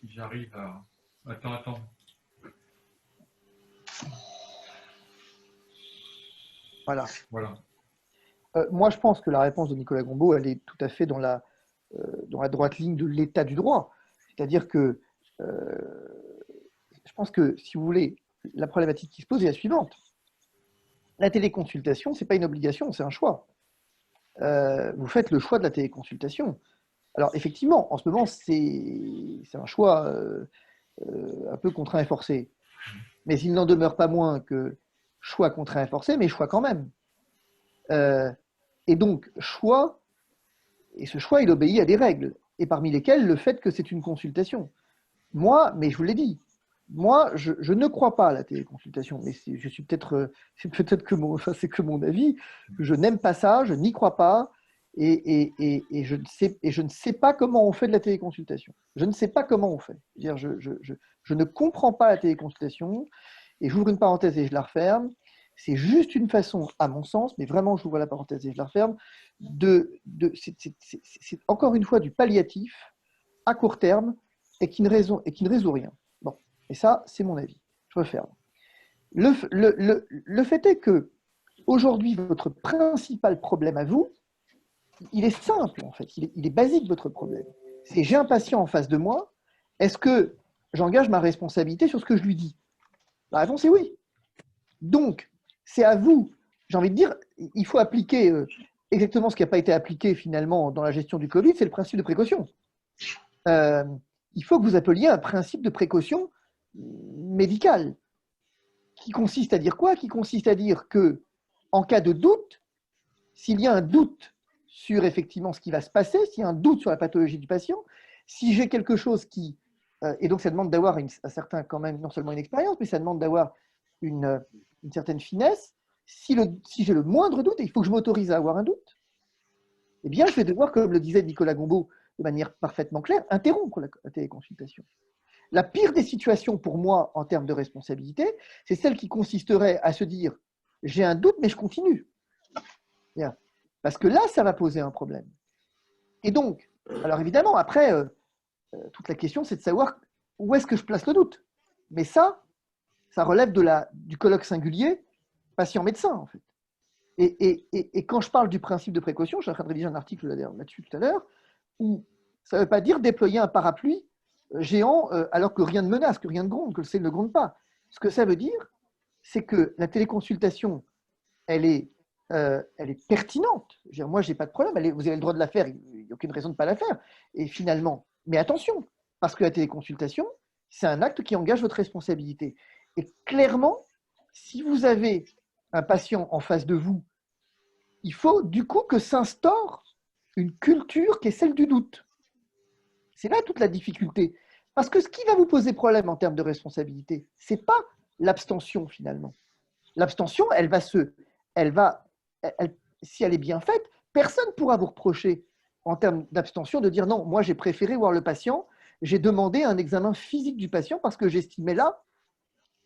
Si j'arrive à... Attends. Voilà. Moi, je pense que la réponse de Nicolas Gombaud, elle est tout à fait dans la droite ligne de l'état du droit. C'est-à-dire que je pense que, si vous voulez, la problématique qui se pose est la suivante. La téléconsultation, ce n'est pas une obligation, c'est un choix. Vous faites le choix de la téléconsultation. Alors, effectivement, en ce moment, c'est un choix un peu contraint et forcé. Mais il n'en demeure pas moins que choix contraint et forcé, mais choix quand même. Et donc, choix, et ce choix, il obéit à des règles, et parmi lesquelles le fait que c'est une consultation. Moi, mais je vous l'ai dit, moi, je ne crois pas à la téléconsultation, mais je suis peut-être, c'est peut-être que mon avis, je n'aime pas ça, je n'y crois pas, et je ne sais pas comment on fait de la téléconsultation. Je ne sais pas comment on fait. Je ne comprends pas la téléconsultation, et j'ouvre une parenthèse et je la referme. C'est juste une façon, à mon sens, mais vraiment j'ouvre la parenthèse et je la referme, c'est encore une fois du palliatif à court terme et qui ne résout rien. Bon, et ça, c'est mon avis. Je referme. Le fait est que aujourd'hui, votre principal problème à vous, il est simple en fait, il est basique votre problème. C'est j'ai un patient en face de moi, est-ce que j'engage ma responsabilité sur ce que je lui dis? La réponse est oui. Donc, c'est à vous, j'ai envie de dire, il faut appliquer exactement ce qui n'a pas été appliqué finalement dans la gestion du Covid, c'est le principe de précaution. Il faut que vous appeliez un principe de précaution médicale, qui consiste à dire quoi? Qui consiste à dire que, en cas de doute, s'il y a un doute sur effectivement ce qui va se passer, s'il y a un doute sur la pathologie du patient, si j'ai quelque chose qui... et donc ça demande d'avoir un certain, quand même, non seulement une expérience, mais ça demande d'avoir une certaine finesse. Si j'ai le moindre doute, et il faut que je m'autorise à avoir un doute, eh bien, je vais devoir, comme le disait Nicolas Gombaud de manière parfaitement claire, interrompre la téléconsultation. La pire des situations pour moi en termes de responsabilité, c'est celle qui consisterait à se dire « j'ai un doute, mais je continue ». Parce que là, ça va poser un problème. Et donc, alors évidemment, après, toute la question, c'est de savoir où est-ce que je place le doute. Mais ça relève du colloque singulier patient-médecin, en fait. Et quand je parle du principe de précaution, je suis en train de rédiger un article là-dessus tout à l'heure, où ça ne veut pas dire déployer un parapluie géant alors que rien ne menace, que rien ne gronde, que le ciel ne gronde pas. Ce que ça veut dire, c'est que la téléconsultation, elle est pertinente. Je veux dire, moi, je n'ai pas de problème. Vous avez le droit de la faire, il n'y a aucune raison de ne pas la faire. Et finalement, mais attention, parce que la téléconsultation, c'est un acte qui engage votre responsabilité. Et clairement, si vous avez un patient en face de vous, il faut du coup que s'instaure une culture qui est celle du doute. C'est là toute la difficulté. Parce que ce qui va vous poser problème en termes de responsabilité, ce n'est pas l'abstention finalement. L'abstention, si elle est bien faite, personne ne pourra vous reprocher en termes d'abstention de dire non, moi j'ai préféré voir le patient, j'ai demandé un examen physique du patient parce que j'estimais là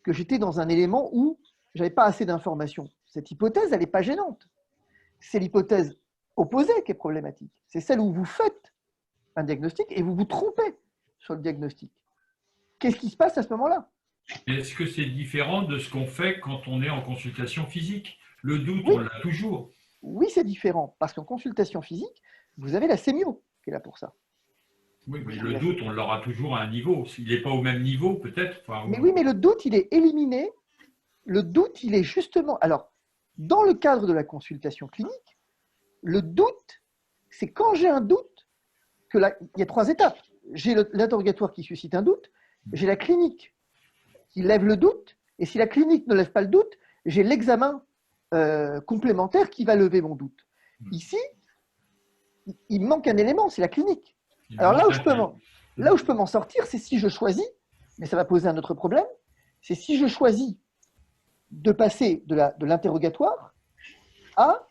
que j'étais dans un élément où je n'avais pas assez d'informations. Cette hypothèse, elle n'est pas gênante. C'est l'hypothèse opposée qui est problématique. C'est celle où vous faites un diagnostic et vous vous trompez sur le diagnostic. Qu'est-ce qui se passe à ce moment-là? Est-ce que c'est différent de ce qu'on fait quand on est en consultation physique? Le doute, oui. On l'a toujours. Oui, c'est différent, parce qu'en consultation physique, vous avez la sémio qui est là pour ça. Oui, mais le doute, on l'aura toujours à un niveau. Il n'est pas au même niveau, peut-être. Mais oui, mais le doute, il est éliminé. Le doute, il est justement… Alors, dans le cadre de la consultation clinique, le doute, c'est quand j'ai un doute, il y a 3 étapes. J'ai l'interrogatoire qui suscite un doute, j'ai la clinique qui lève le doute, et si la clinique ne lève pas le doute, j'ai l'examen complémentaire qui va lever mon doute. Ici, il me manque un élément, c'est la clinique. Alors là où je peux m'en sortir, c'est si je choisis, mais ça va poser un autre problème, c'est si je choisis de passer de l'interrogatoire à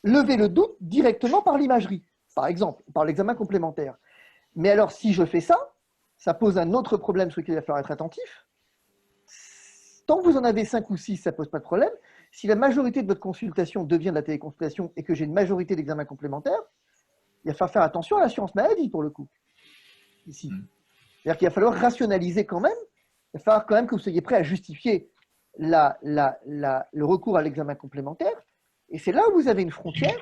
lever le doute directement par l'imagerie, par exemple, par l'examen complémentaire. Mais alors, si je fais ça, ça pose un autre problème sur lequel il va falloir être attentif. Tant que vous en avez 5 ou 6, ça ne pose pas de problème. Si la majorité de votre consultation devient de la téléconsultation et que j'ai une majorité d'examens complémentaires, il va falloir faire attention à l'assurance maladie, pour le coup, ici. C'est-à-dire qu'il va falloir rationaliser quand même, il va falloir quand même que vous soyez prêt à justifier le recours à l'examen complémentaire. Et c'est là où vous avez une frontière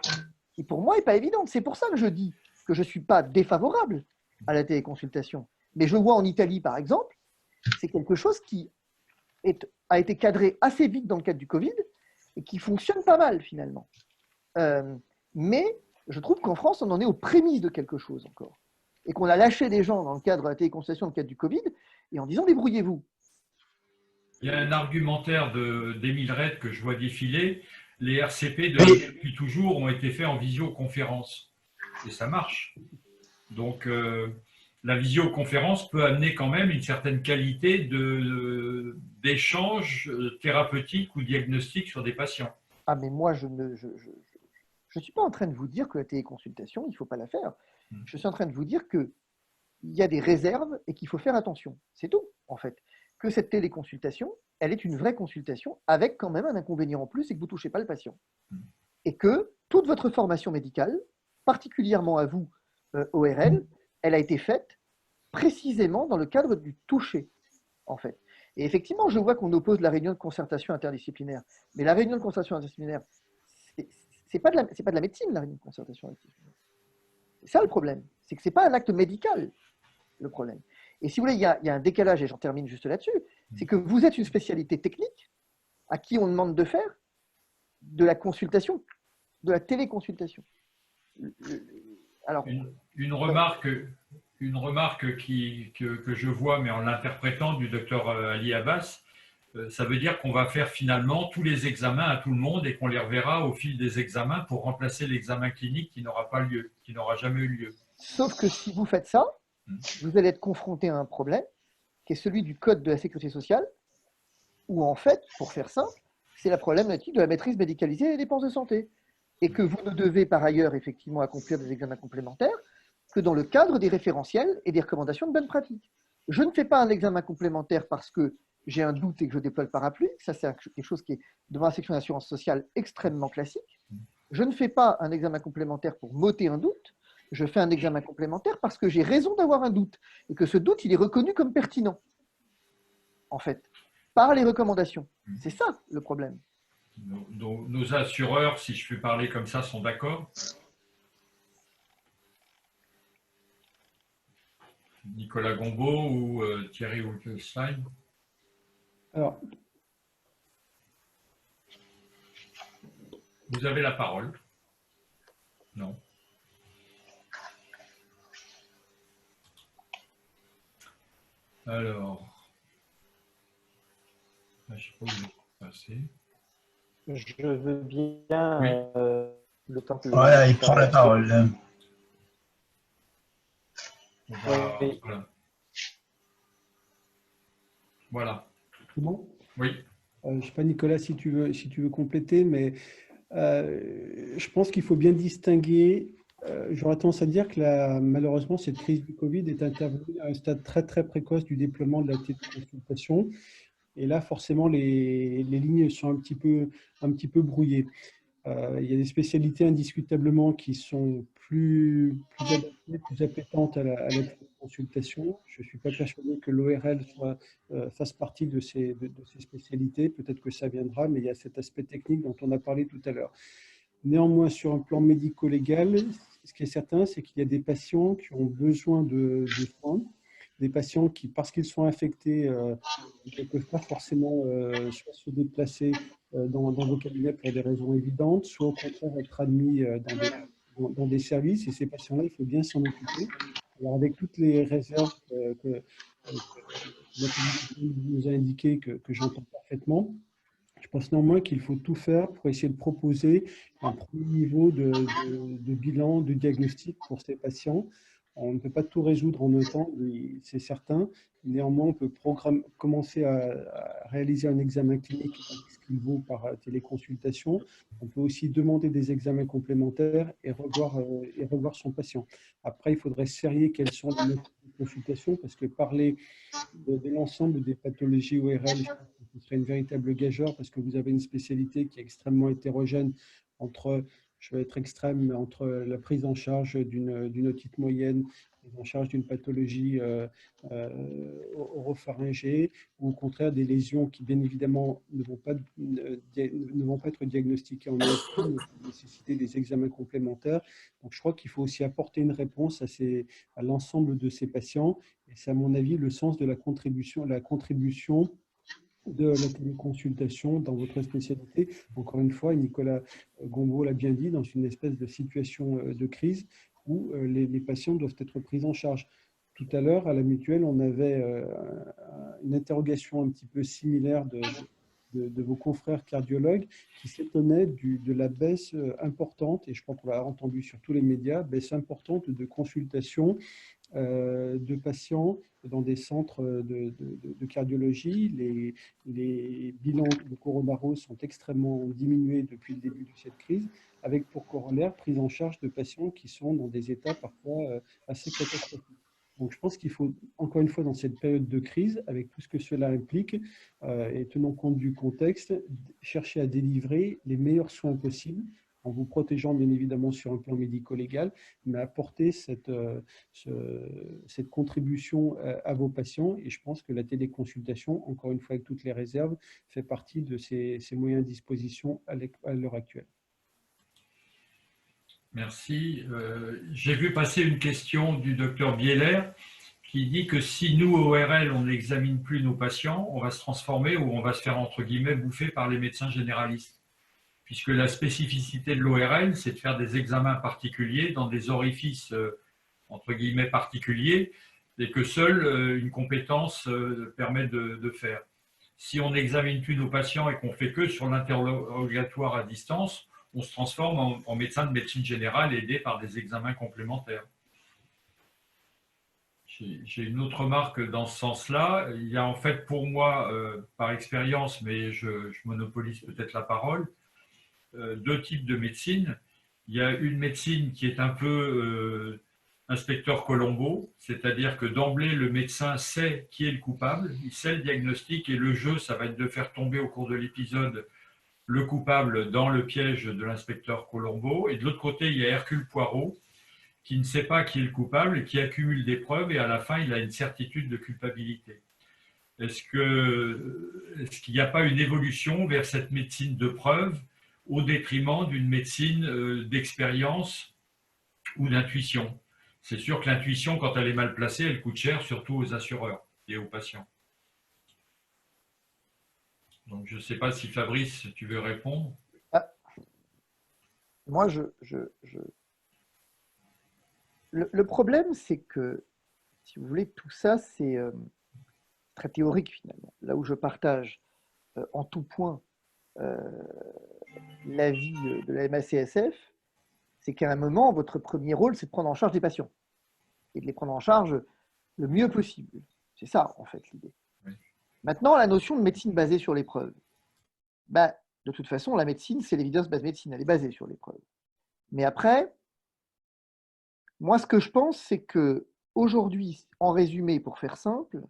qui, pour moi, n'est pas évidente. C'est pour ça que je dis que je ne suis pas défavorable à la téléconsultation. Mais je vois en Italie, par exemple, c'est quelque chose qui a été cadré assez vite dans le cadre du Covid et qui fonctionne pas mal, finalement. Mais je trouve qu'en France, on en est aux prémices de quelque chose encore. Et qu'on a lâché des gens dans le cadre de la téléconsultation, dans le cadre du Covid, et en disant débrouillez-vous. Il y a un argumentaire d'Émile Red que je vois défiler. Les RCP, depuis toujours, ont été faits en visioconférence. Et ça marche. Donc, la visioconférence peut amener quand même une certaine qualité d'échange thérapeutique ou diagnostique sur des patients. Ah, mais moi, je ne suis pas en train de vous dire que la téléconsultation, il ne faut pas la faire. Je suis en train de vous dire qu'il y a des réserves et qu'il faut faire attention. C'est tout, en fait. Que cette téléconsultation, elle est une vraie consultation avec quand même un inconvénient en plus, c'est que vous ne touchez pas le patient. Et que toute votre formation médicale, particulièrement à vous, ORL, elle a été faite précisément dans le cadre du toucher, en fait. Et effectivement, je vois qu'on oppose la réunion de concertation interdisciplinaire. Mais la réunion de concertation interdisciplinaire, c'est pas de la médecine, la réunion de concertation interdisciplinaire. C'est ça le problème. C'est que ce n'est pas un acte médical, le problème. Et si vous voulez, il y a un décalage, et j'en termine juste là-dessus, c'est que vous êtes une spécialité technique à qui on demande de faire de la consultation, de la téléconsultation. Alors, une remarque que je vois, mais en l'interprétant du docteur Ali Abbas, ça veut dire qu'on va faire finalement tous les examens à tout le monde et qu'on les reverra au fil des examens pour remplacer l'examen clinique qui n'aura pas lieu, qui n'aura jamais eu lieu. Sauf que si vous faites ça, vous allez être confronté à un problème qui est celui du code de la sécurité sociale, où en fait, pour faire simple, c'est la problématique de la maîtrise médicalisée des dépenses de santé. et que vous ne devez par ailleurs effectivement accomplir des examens complémentaires que dans le cadre des référentiels et des recommandations de bonne pratique. Je ne fais pas un examen complémentaire parce que j'ai un doute et que je déploie le parapluie. Ça, c'est quelque chose qui est, devant la section d'assurance sociale, extrêmement classique. Je ne fais pas un examen complémentaire pour m'ôter un doute. Je fais un examen complémentaire parce que j'ai raison d'avoir un doute et que ce doute, il est reconnu comme pertinent, en fait, par les recommandations. C'est ça, le problème. Nos assureurs, si je peux parler comme ça, sont d'accord? Nicolas Gombault ou Thierry Wolkenstein? Alors, vous avez la parole. Non. Alors, je ne sais pas où je vais passer. Je veux bien Oui. le temps que... Voilà, il prend la parole. Oui. Voilà. c'est bon? Oui. Je ne sais pas, Nicolas, si tu veux compléter, mais je pense qu'il faut bien distinguer. J'aurais tendance à dire que malheureusement, cette crise du Covid est intervenue à un stade très, très précoce du déploiement de la téléconsultation. Et là, forcément, les lignes sont un petit peu brouillées. Il y a des spécialités indiscutablement qui sont plus adaptées, plus appétentes à la téléconsultation. Je ne suis pas persuadé que l'ORL fasse partie de ces spécialités. Peut-être que ça viendra, mais il y a cet aspect technique dont on a parlé tout à l'heure. Néanmoins, sur un plan médico-légal, ce qui est certain, c'est qu'il y a des patients qui ont besoin de soins, des patients qui, parce qu'ils sont infectés, ne peuvent pas forcément soit se déplacer dans vos cabinets pour des raisons évidentes, soit au contraire être admis dans des services. Et ces patients-là, il faut bien s'en occuper. Alors, avec toutes les réserves que nous a indiquées, que j'entends parfaitement, je pense néanmoins qu'il faut tout faire pour essayer de proposer un premier niveau de bilan, de diagnostic pour ces patients. On ne peut pas tout résoudre en un temps, c'est certain. Néanmoins, on peut commencer à réaliser un examen clinique avec ce qu'il vaut par téléconsultation. On peut aussi demander des examens complémentaires et revoir son patient. Après, il faudrait serrer quelles sont les méthodes de consultation, parce que parler de l'ensemble des pathologies ORL, je pense que ce serait une véritable gageure, parce que vous avez une spécialité qui est extrêmement hétérogène entre, je vais être extrême, mais entre la prise en charge d'une otite moyenne, prise en charge d'une pathologie oropharyngée, ou au contraire des lésions qui, bien évidemment, ne vont pas être diagnostiquées en ISP, mais vont nécessiter des examens complémentaires. Donc, je crois qu'il faut aussi apporter une réponse à l'ensemble de ces patients. Et c'est, à mon avis, le sens de la contribution de la téléconsultation dans votre spécialité. Encore une fois, Nicolas Gombault l'a bien dit, dans une espèce de situation de crise où les patients doivent être pris en charge. Tout à l'heure, à la Mutuelle, on avait une interrogation un petit peu similaire de vos confrères cardiologues qui s'étonnaient de la baisse importante, et je crois qu'on l'a entendu sur tous les médias, baisse importante de consultations de patients dans des centres de cardiologie. Les bilans de coronarose sont extrêmement diminués depuis le début de cette crise, avec pour corollaire prise en charge de patients qui sont dans des états parfois assez catastrophiques. Donc je pense qu'il faut, encore une fois, dans cette période de crise, avec tout ce que cela implique, et tenant compte du contexte, chercher à délivrer les meilleurs soins possibles, en vous protégeant bien évidemment sur un plan médico-légal, mais apporter cette contribution à vos patients. Et je pense que la téléconsultation, encore une fois avec toutes les réserves, fait partie de ces moyens à disposition à l'heure actuelle. Merci. J'ai vu passer une question du docteur Bieler qui dit que si nous, ORL, on n'examine plus nos patients, on va se transformer ou on va se faire, entre guillemets, bouffer par les médecins généralistes. Puisque la spécificité de l'ORL, c'est de faire des examens particuliers dans des orifices, entre guillemets, particuliers, et que seule une compétence permet de faire. Si on n'examine plus nos patients et qu'on fait que sur l'interrogatoire à distance, on se transforme en médecin de médecine générale aidé par des examens complémentaires. J'ai une autre remarque dans ce sens-là. Il y a en fait pour moi, par expérience, mais je monopolise peut-être la parole, deux types de médecine. il y a une médecine qui est un peu inspecteur Colombo, c'est-à-dire que d'emblée, le médecin sait qui est le coupable, il sait le diagnostic et le jeu, ça va être de faire tomber au cours de l'épisode le coupable dans le piège de l'inspecteur Colombo. Et de l'autre côté, il y a Hercule Poirot qui ne sait pas qui est le coupable et qui accumule des preuves et à la fin, il a une certitude de culpabilité. Est-ce qu'il n'y a pas une évolution vers cette médecine de preuve au détriment d'une médecine d'expérience ou d'intuition? C'est sûr que l'intuition, quand elle est mal placée, elle coûte cher, surtout aux assureurs et aux patients. Donc, je ne sais pas si Fabrice, tu veux répondre. Moi, le problème, c'est que, si vous voulez, tout ça, c'est très théorique finalement. Là où je partage en tout point l'avis de la MACSF, c'est qu'à un moment, votre premier rôle, c'est de prendre en charge des patients et de les prendre en charge le mieux possible. C'est ça, en fait, l'idée. Oui. Maintenant, la notion de médecine basée sur les preuves. Bah, de toute façon, la médecine, c'est l'évidence-based médecine, elle est basée sur les preuves. Mais après, moi, ce que je pense, c'est que aujourd'hui, en résumé, pour faire simple,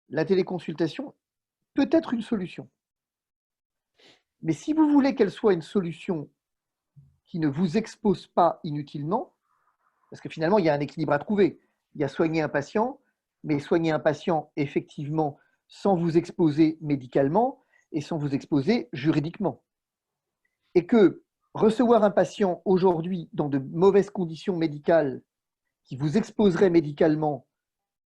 la téléconsultation peut être une solution. Mais si vous voulez qu'elle soit une solution qui ne vous expose pas inutilement, parce que finalement, il y a un équilibre à trouver. Il y a soigner un patient, mais soigner un patient, effectivement, sans vous exposer médicalement et sans vous exposer juridiquement. Et que recevoir un patient aujourd'hui dans de mauvaises conditions médicales qui vous exposerait médicalement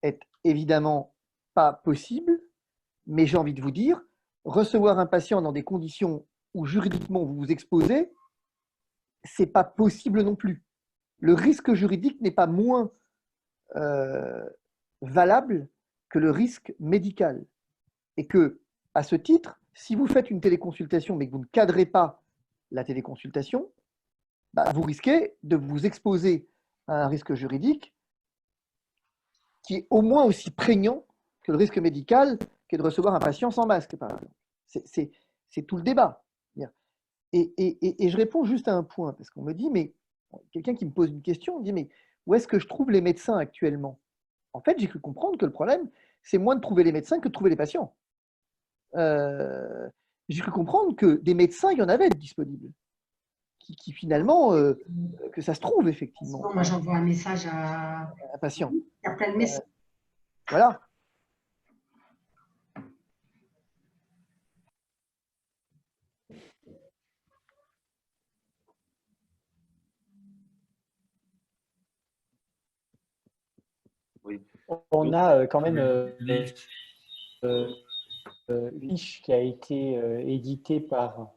est évidemment pas possible, mais j'ai envie de vous dire, recevoir un patient dans des conditions où juridiquement vous vous exposez, c'est pas possible non plus. Le risque juridique n'est pas moins valable que le risque médical. Et que, à ce titre, si vous faites une téléconsultation mais que vous ne cadrez pas la téléconsultation, bah, vous risquez de vous exposer à un risque juridique qui est au moins aussi prégnant que le risque médical qu'est de recevoir un patient sans masque, par exemple. C'est tout le débat. Et je réponds juste à un point, parce qu'on me dit, mais quelqu'un qui me pose une question, me dit, mais où est-ce que je trouve les médecins actuellement? En fait, j'ai cru comprendre que le problème, c'est moins de trouver les médecins que de trouver les patients. J'ai cru comprendre que des médecins, il y en avait disponibles. Qui finalement, que ça se trouve effectivement. Sinon, moi, j'envoie un message à un patient. Il y a plein de messages. Voilà. Oui. On a quand même une fiche qui a été éditée par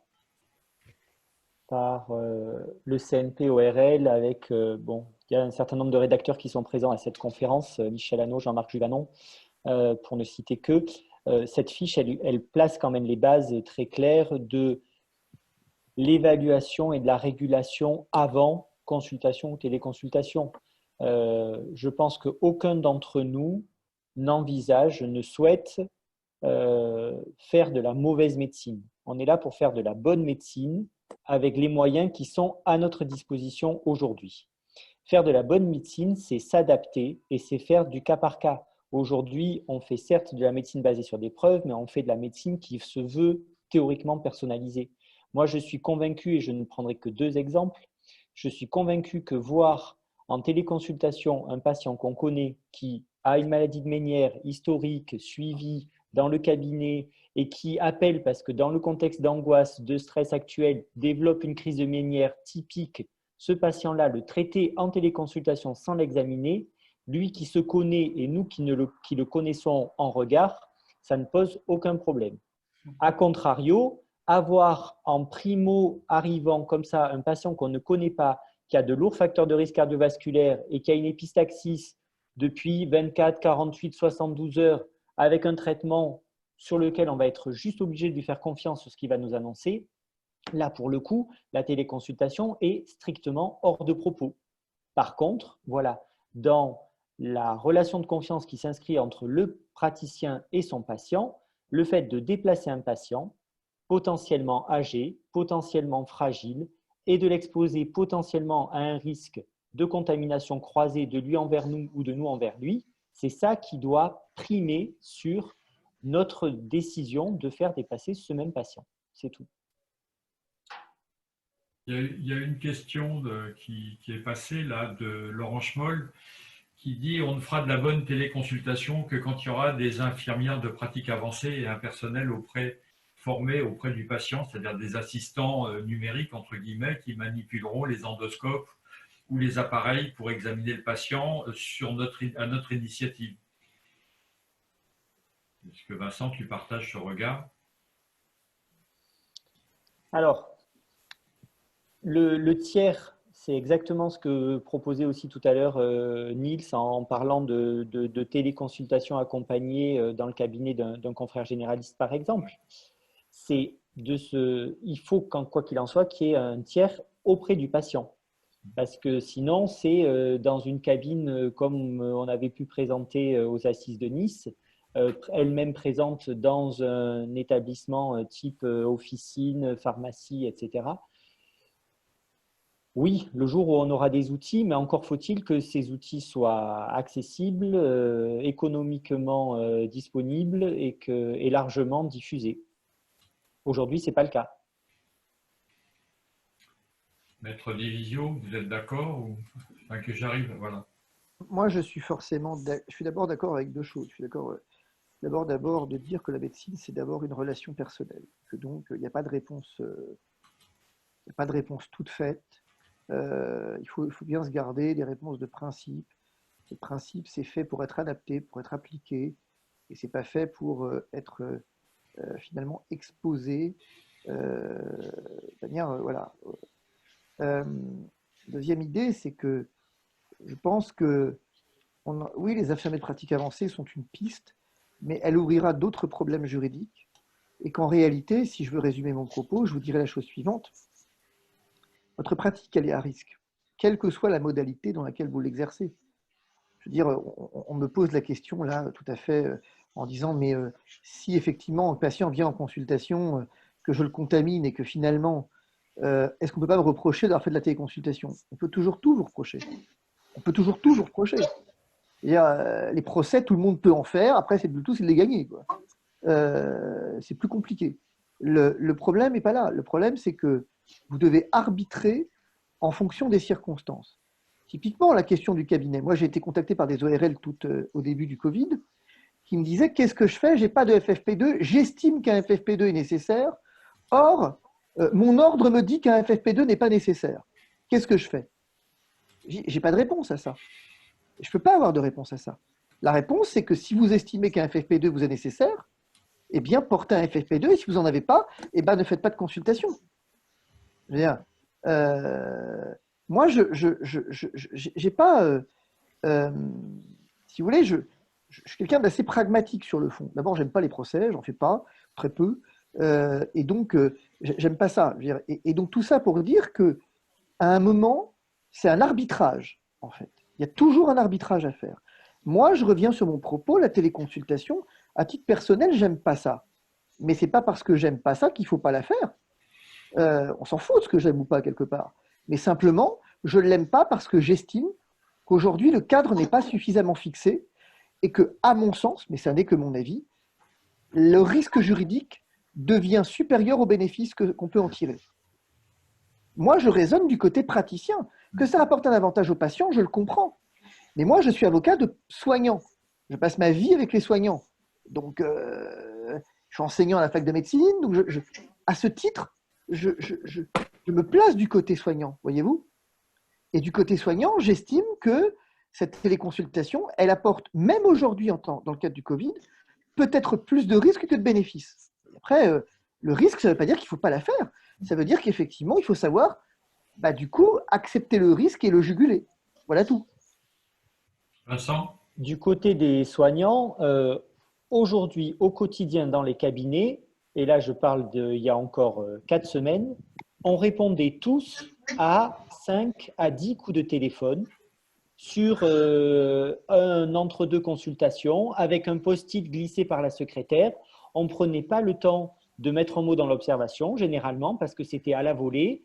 le CNP-ORL avec, bon, il y a un certain nombre de rédacteurs qui sont présents à cette conférence, Michel Hannot, Jean-Marc Juvanon, pour ne citer que. Cette fiche, elle place quand même les bases très claires de l'évaluation et de la régulation avant consultation ou téléconsultation. Je pense qu'aucun d'entre nous n'envisage, ne souhaite faire de la mauvaise médecine. On est là pour faire de la bonne médecine avec les moyens qui sont à notre disposition aujourd'hui. Faire de la bonne médecine, c'est s'adapter et c'est faire du cas par cas. Aujourd'hui, on fait certes de la médecine basée sur des preuves, mais on fait de la médecine qui se veut théoriquement personnalisée. Moi, je suis convaincu, et je ne prendrai que 2 exemples, je suis convaincu que voir en téléconsultation un patient qu'on connaît qui a une maladie de Ménière historique, suivie dans le cabinet et qui appelle parce que dans le contexte d'angoisse, de stress actuel, développe une crise de Ménière typique, ce patient-là, le traiter en téléconsultation sans l'examiner, lui qui se connaît et nous qui le connaissons en regard, ça ne pose aucun problème. A contrario, avoir en primo arrivant comme ça un patient qu'on ne connaît pas, qui a de lourds facteurs de risque cardiovasculaire et qui a une épistaxis depuis 24, 48, 72 heures avec un traitement sur lequel on va être juste obligé de lui faire confiance sur ce qu'il va nous annoncer, là, pour le coup, la téléconsultation est strictement hors de propos. Par contre, voilà, dans la relation de confiance qui s'inscrit entre le praticien et son patient, le fait de déplacer un patient potentiellement âgé, potentiellement fragile, et de l'exposer potentiellement à un risque de contamination croisée de lui envers nous ou de nous envers lui, c'est ça qui doit primer sur notre décision de faire dépasser ce même patient. C'est tout. Il y a une question qui est passée là de Laurent Schmoll qui dit on ne fera de la bonne téléconsultation que quand il y aura des infirmières de pratique avancée et un personnel formé auprès du patient, c'est-à-dire des assistants numériques, entre guillemets, qui manipuleront les endoscopes ou les appareils pour examiner le patient à notre initiative. Est-ce que Vincent, tu partages ce regard? Alors, le tiers, c'est exactement ce que proposait aussi tout à l'heure Niels en parlant de téléconsultation accompagnée dans le cabinet d'un confrère généraliste, par exemple. Il faut, quoi qu'il en soit, qu'il y ait un tiers auprès du patient. Parce que sinon, c'est dans une cabine comme on avait pu présenter aux Assises de Nice, elle-même présente dans un établissement type officine, pharmacie, etc. Oui, le jour où on aura des outils, mais encore faut-il que ces outils soient accessibles, économiquement disponibles et largement diffusés. Aujourd'hui, ce n'est pas le cas. Maître Divisio, vous êtes d'accord ou... Enfin, que j'arrive, voilà. Moi, je suis d'abord d'accord avec deux choses. Je suis d'accord d'abord de dire que la médecine, c'est d'abord une relation personnelle, que donc il n'y a pas de réponse, toute faite. Il faut bien se garder des réponses de principe. Les principes, c'est fait pour être adapté, pour être appliqué, et c'est pas fait pour être finalement exposé de manière, voilà. Deuxième idée, c'est que je pense que oui, les infirmiers de pratique avancée sont une piste, mais elle ouvrira d'autres problèmes juridiques, et qu'en réalité, si je veux résumer mon propos, je vous dirai la chose suivante. Votre pratique, elle est à risque, quelle que soit la modalité dans laquelle vous l'exercez. Je veux dire, on me pose la question là, tout à fait, en disant, mais si effectivement un patient vient en consultation, que je le contamine et que finalement, est-ce qu'on ne peut pas me reprocher d'avoir fait de la téléconsultation? On peut toujours tout vous reprocher. On peut toujours tout vous reprocher. Les procès, tout le monde peut en faire, après, c'est de les gagner, quoi. C'est plus compliqué. Le problème n'est pas là. Le problème, c'est que vous devez arbitrer en fonction des circonstances. Typiquement, la question du cabinet. Moi, j'ai été contacté par des ORL tout au début du Covid qui me disaient, qu'est-ce que je fais? Je n'ai pas de FFP2, j'estime qu'un FFP2 est nécessaire. Or, mon ordre me dit qu'un FFP2 n'est pas nécessaire. Qu'est-ce que je fais? Je n'ai pas de réponse à ça. Je ne peux pas avoir de réponse à ça. La réponse, c'est que si vous estimez qu'un FFP2 vous est nécessaire, eh bien, portez un FFP2, et si vous n'en avez pas, eh bien, ne faites pas de consultation. Je veux dire, moi, j'ai pas... si vous voulez, je suis quelqu'un d'assez pragmatique sur le fond. D'abord, j'aime pas les procès, j'en fais pas, très peu. Et donc, j'aime pas ça. Je veux dire, et donc, tout ça pour dire que à un moment, c'est un arbitrage, en fait. Il y a toujours un arbitrage à faire. Moi, je reviens sur mon propos, la téléconsultation, à titre personnel, j'aime pas ça. Mais c'est pas parce que j'aime pas ça qu'il faut pas la faire. On s'en fout de ce que j'aime ou pas, quelque part. Mais simplement, je ne l'aime pas parce que j'estime qu'aujourd'hui, le cadre n'est pas suffisamment fixé et que, à mon sens, mais ça n'est que mon avis, le risque juridique devient supérieur aux bénéfices qu'on peut en tirer. Moi, je raisonne du côté praticien. Que ça apporte un avantage aux patients, je le comprends. Mais moi, je suis avocat de soignants. Je passe ma vie avec les soignants. Donc, je suis enseignant à la fac de médecine. Donc, à ce titre, je me place du côté soignant, voyez-vous. Et du côté soignant, j'estime que cette téléconsultation, elle apporte, même aujourd'hui, dans le cadre du Covid, peut-être plus de risques que de bénéfices. Après, le risque, ça ne veut pas dire qu'il ne faut pas la faire. Ça veut dire qu'effectivement, il faut savoir, du coup, accepter le risque et le juguler. Voilà tout. Vincent? Du côté des soignants, aujourd'hui, au quotidien, dans les cabinets, et là, je parle d'il y a encore 4 semaines, on répondait tous à 5 à 10 coups de téléphone sur un entre-deux consultations avec un post-it glissé par la secrétaire. On ne prenait pas le temps de mettre un mot dans l'observation, généralement, parce que c'était à la volée.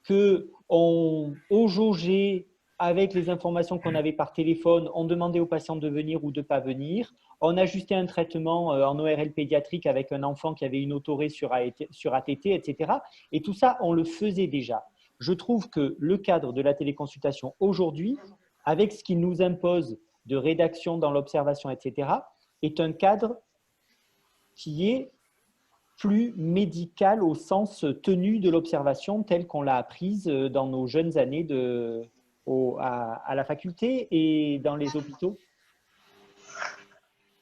qu'on jaugeait avec les informations qu'on avait par téléphone, on demandait aux patients de venir ou de ne pas venir. On ajustait un traitement en ORL pédiatrique avec un enfant qui avait une autorée sur ATT, etc. Et tout ça, on le faisait déjà. Je trouve que le cadre de la téléconsultation aujourd'hui, avec ce qu'il nous impose de rédaction dans l'observation, etc., est un cadre qui est plus médical au sens tenu de l'observation telle qu'on l'a apprise dans nos jeunes années à la faculté et dans les hôpitaux.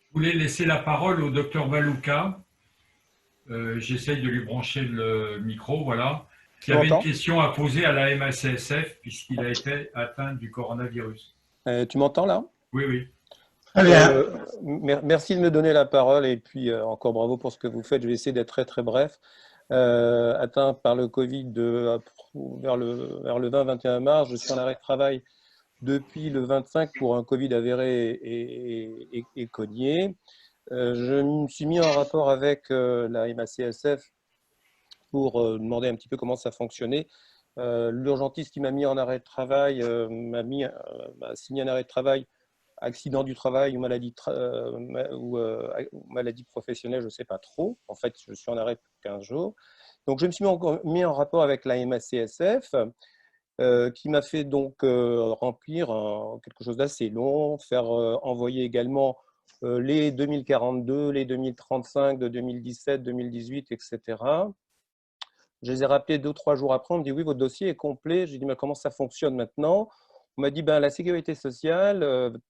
Je voulais laisser la parole au docteur Valouka. J'essaye de lui brancher le micro, voilà. Qui avait une question à poser à la MACSF puisqu'il a été atteint du coronavirus. Tu m'entends là? Oui, oui. Merci de me donner la parole et puis encore bravo pour ce que vous faites. Je vais essayer d'être très très bref. Atteint par le Covid vers le 20-21 mars, je suis en arrêt de travail depuis le 25 pour un Covid avéré et cogné. Je me suis mis en rapport avec la MACSF pour demander un petit peu comment ça fonctionnait. L'urgentiste qui m'a mis en arrêt de travail m'a signé un arrêt de travail, accident du travail ou maladie professionnelle, je ne sais pas trop. En fait, je suis en arrêt pour 15 jours. Donc, je me suis mis en rapport avec la MACSF qui m'a fait donc remplir quelque chose d'assez long, faire envoyer également les 2042, les 2035 de 2017, 2018, etc. Je les ai rappelés 2 ou 3 jours après. On me dit oui, votre dossier est complet. J'ai dit mais comment ça fonctionne maintenant? On m'a dit ben, la sécurité sociale,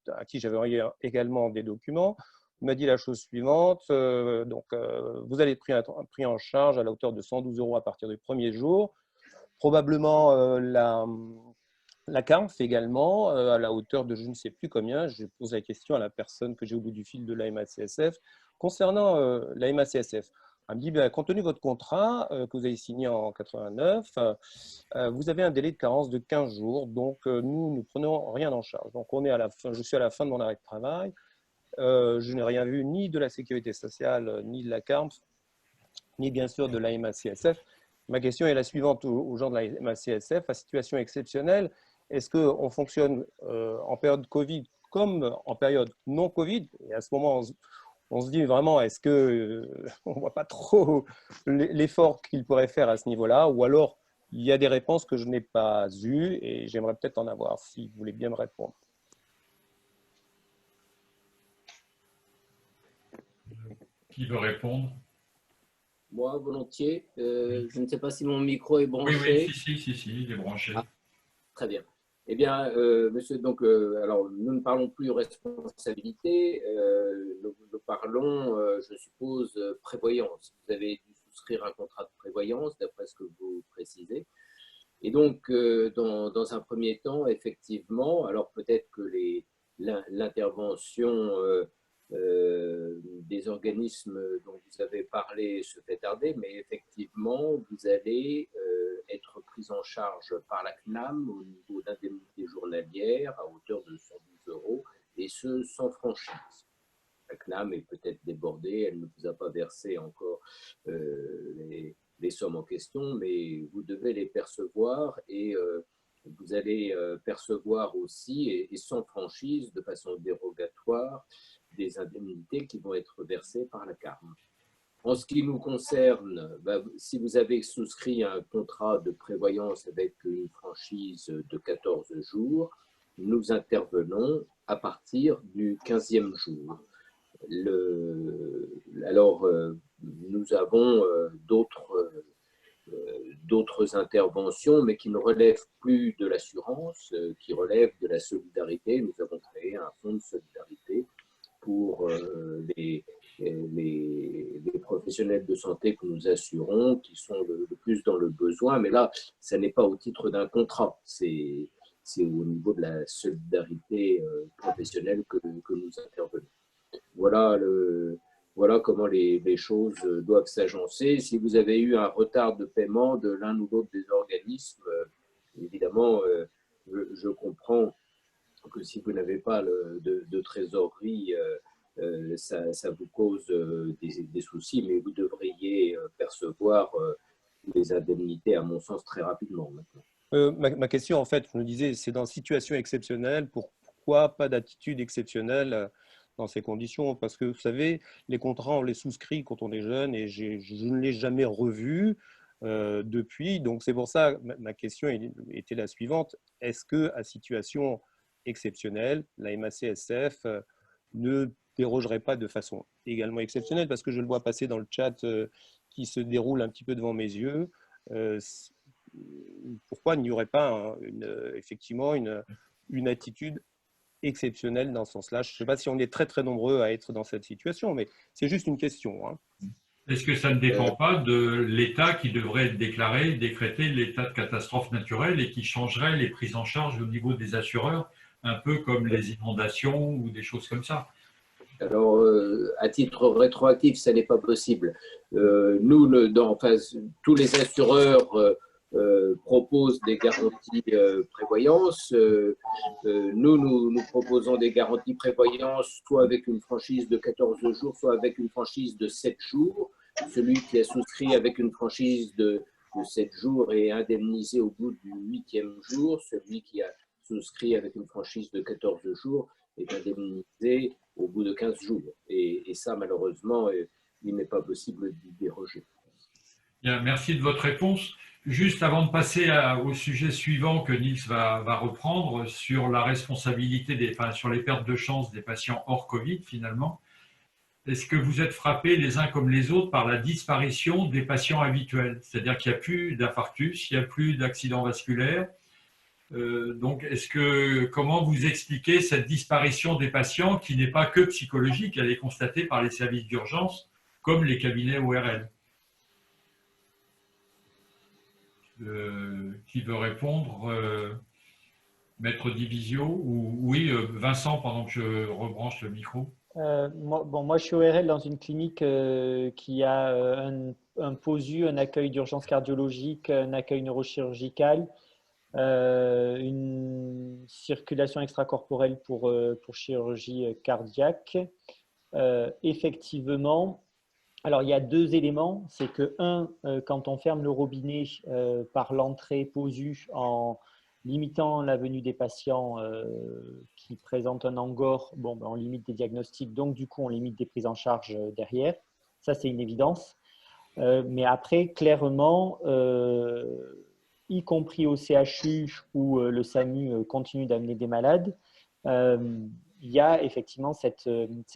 à qui j'avais envoyé également des documents, m'a dit la chose suivante. Vous allez être pris en charge à la hauteur de 112 € à partir du premier jour. Probablement la CARMF également, à la hauteur de je ne sais plus combien. Je pose la question à la personne que j'ai au bout du fil de la MACSF. Concernant la MACSF, elle me dit, ben, compte tenu de votre contrat que vous avez signé en 89, vous avez un délai de carence de 15 jours. Donc, nous ne prenons rien en charge. Donc, je suis à la fin de mon arrêt de travail. Je n'ai rien vu ni de la sécurité sociale, ni de la CARMF, ni bien sûr de la MACSF. Ma question est la suivante aux gens de la MACSF. À situation exceptionnelle, est-ce qu'on fonctionne en période Covid comme en période non Covid? Et à ce moment, on se dit vraiment, est-ce qu'on ne voit pas trop l'effort qu'il pourrait faire à ce niveau-là? Ou alors, il y a des réponses que je n'ai pas eues et j'aimerais peut-être en avoir, si vous voulez bien me répondre. Qui veut répondre? Moi, volontiers. Je ne sais pas si mon micro est branché. Oui, si, il est branché. Ah, très bien. Eh bien, monsieur, donc, alors, nous ne parlons plus responsabilité, nous parlons, je suppose, prévoyance. Vous avez dû souscrire un contrat de prévoyance, d'après ce que vous précisez. Et donc, dans un premier temps, effectivement, alors peut-être que l'intervention des organismes dont vous avez parlé se fait tarder, mais effectivement, vous allez être pris en charge par la CNAM au niveau d'indemnité journalière à hauteur de 112 €, et ce, sans franchise. La CNAM est peut-être débordée, elle ne vous a pas versé encore les sommes en question, mais vous devez les percevoir et vous allez percevoir aussi, et sans franchise, de façon dérogatoire, des indemnités qui vont être versées par la CARM. En ce qui nous concerne, si vous avez souscrit un contrat de prévoyance avec une franchise de 14 jours, nous intervenons à partir du 15e jour. Alors, nous avons d'autres interventions, mais qui ne relèvent plus de l'assurance, qui relèvent de la solidarité. Nous avons créé un fonds de solidarité pour les professionnels de santé que nous assurons, qui sont le plus dans le besoin. Mais là, ce n'est pas au titre d'un contrat, c'est au niveau de la solidarité professionnelle que nous intervenons. Voilà comment les choses doivent s'agencer. Si vous avez eu un retard de paiement de l'un ou l'autre des organismes, évidemment, je comprends que si vous n'avez pas de trésorerie, ça vous cause des soucis, mais vous devriez percevoir les indemnités, à mon sens, très rapidement maintenant. Ma question, en fait, je me disais, c'est dans situation exceptionnelle, pourquoi pas d'attitude exceptionnelle dans ces conditions? Parce que, vous savez, les contrats, on les souscrit quand on est jeune et je ne l'ai jamais revu depuis. Donc, c'est pour ça, ma question était la suivante. Est-ce qu'à situation exceptionnelle, la MACSF ne dérogerait pas de façon également exceptionnelle? Parce que je le vois passer dans le chat qui se déroule un petit peu devant mes yeux. Pourquoi il n'y aurait pas effectivement une attitude exceptionnelle dans ce sens-là? Je ne sais pas si on est très très nombreux à être dans cette situation, mais c'est juste une question. Hein. Est-ce que ça ne dépend pas de l'État qui devrait décréter l'état de catastrophe naturelle et qui changerait les prises en charge au niveau des assureurs, un peu comme les inondations ou des choses comme ça? Alors, à titre rétroactif, ça n'est pas possible. Nous, tous les assureurs proposent des garanties prévoyance. Nous proposons des garanties prévoyance soit avec une franchise de 14 jours, soit avec une franchise de 7 jours. Celui qui a souscrit avec une franchise de 7 jours est indemnisé au bout du 8e jour. Celui qui a souscrit avec une franchise de 14 jours est indemnisé au bout de 15 jours. Et ça, malheureusement, il n'est pas possible d'y déroger. Bien, merci de votre réponse. Juste avant de passer au sujet suivant que Niels va reprendre sur la responsabilité sur les pertes de chance des patients hors Covid finalement, est-ce que vous êtes frappés les uns comme les autres par la disparition des patients habituels? C'est-à-dire qu'il n'y a plus d'infarctus, il n'y a plus d'accidents vasculaires. Donc, comment vous expliquez cette disparition des patients qui n'est pas que psychologique, elle est constatée par les services d'urgence comme les cabinets ORL? Qui veut répondre? Maître Divisio ou oui, Vincent, pendant que je rebranche le micro. Moi, je suis ORL dans une clinique qui a un POSU, un accueil d'urgence cardiologique, un accueil neurochirurgical, une circulation extracorporelle pour chirurgie cardiaque. Effectivement, alors il y a deux éléments. C'est que, quand on ferme le robinet par l'entrée POSU en limitant la venue des patients qui présentent un angor, on limite des diagnostics, donc du coup on limite des prises en charge derrière. Ça, c'est une évidence. Mais après, clairement, y compris au CHU où le SAMU continue d'amener des malades, il y a effectivement cette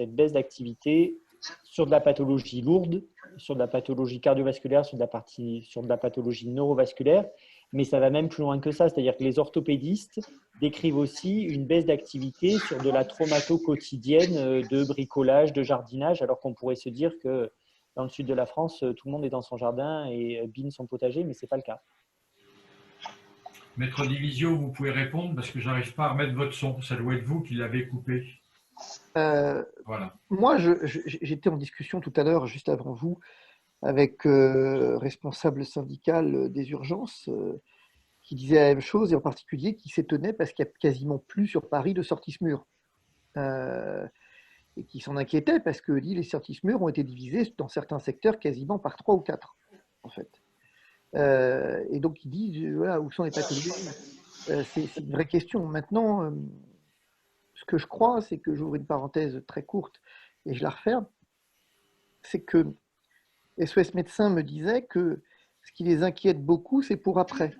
baisse d'activité sur de la pathologie lourde, sur de la pathologie cardiovasculaire, sur de la pathologie neurovasculaire, mais ça va même plus loin que ça. C'est-à-dire que les orthopédistes décrivent aussi une baisse d'activité sur de la traumato quotidienne de bricolage, de jardinage, alors qu'on pourrait se dire que dans le sud de la France, tout le monde est dans son jardin et bine son potager, mais ce n'est pas le cas. Maître Divisio, vous pouvez répondre parce que je n'arrive pas à remettre votre son. Ça doit être vous qui l'avez coupé. Voilà. Moi, j'étais en discussion tout à l'heure, juste avant vous, avec responsable syndical des urgences qui disait la même chose, et en particulier qui s'étonnait parce qu'il n'y a quasiment plus sur Paris de sortis-murs. Et qui s'en inquiétait parce que les sortis-murs ont été divisés dans certains secteurs quasiment par 3 ou 4, en fait. Et donc, il dit, voilà, où sont les pathologies? C'est une vraie question. Maintenant, ce que je crois, c'est que j'ouvre une parenthèse très courte et je la referme, c'est que SOS Médecins me disait que ce qui les inquiète beaucoup, c'est pour après.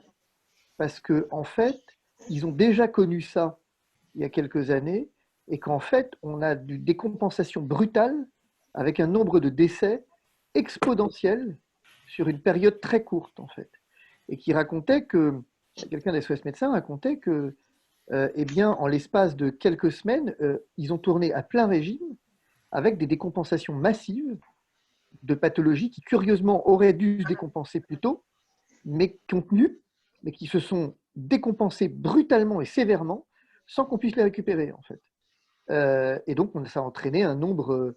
Parce qu'en fait, ils ont déjà connu ça il y a quelques années et qu'en fait, on a des décompensations brutales avec un nombre de décès exponentiel sur une période très courte, en fait. Et qui racontait que, quelqu'un d'SOS Médecins racontait que, eh bien, en l'espace de quelques semaines, ils ont tourné à plein régime avec des décompensations massives de pathologies qui, curieusement, auraient dû se décompenser plus tôt, mais qui se sont décompensées brutalement et sévèrement sans qu'on puisse les récupérer, en fait. Et donc, ça a entraîné un nombre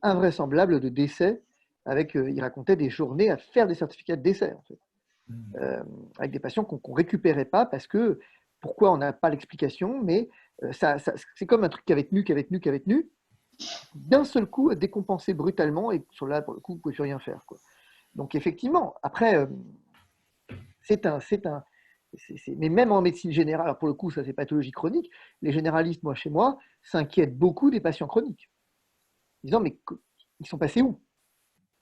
invraisemblable de décès. Il racontait des journées à faire des certificats de décès, en fait. Avec des patients qu'on ne récupérait pas parce que, pourquoi on n'a pas l'explication, mais c'est comme un truc qui avait tenu, d'un seul coup décompensé brutalement, et sur là, pour le coup, vous ne pouvez plus rien faire, quoi. Donc effectivement, après, mais même en médecine générale, alors pour le coup, ça c'est pathologie chronique, les généralistes, moi chez moi, s'inquiètent beaucoup des patients chroniques. Disant, mais ils sont passés où?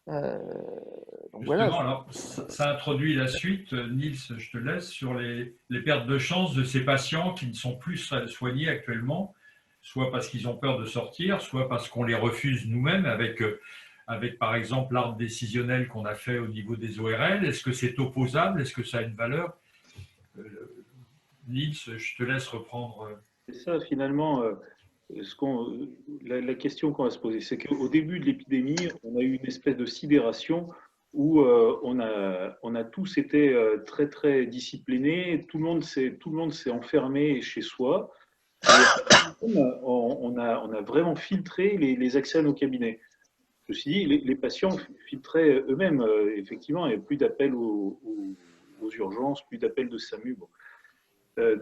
Donc Justement, voilà. alors, ça introduit la suite, Niels, je te laisse, sur les pertes de chance de ces patients qui ne sont plus soignés actuellement, soit parce qu'ils ont peur de sortir, soit parce qu'on les refuse nous-mêmes avec par exemple l'arbre décisionnel qu'on a fait au niveau des ORL. Est-ce que c'est opposable? Est-ce que ça a une valeur? Niels, je te laisse reprendre. C'est ça, finalement, la question qu'on va se poser, c'est qu'au début de l'épidémie, on a eu une espèce de sidération où on a tous été très, très disciplinés, tout le monde s'est enfermé chez soi. Et on a vraiment filtré les accès à nos cabinets. Ceci dit, les patients filtraient eux-mêmes, effectivement, il n'y a plus d'appels aux urgences, plus d'appels de SAMU. Bon.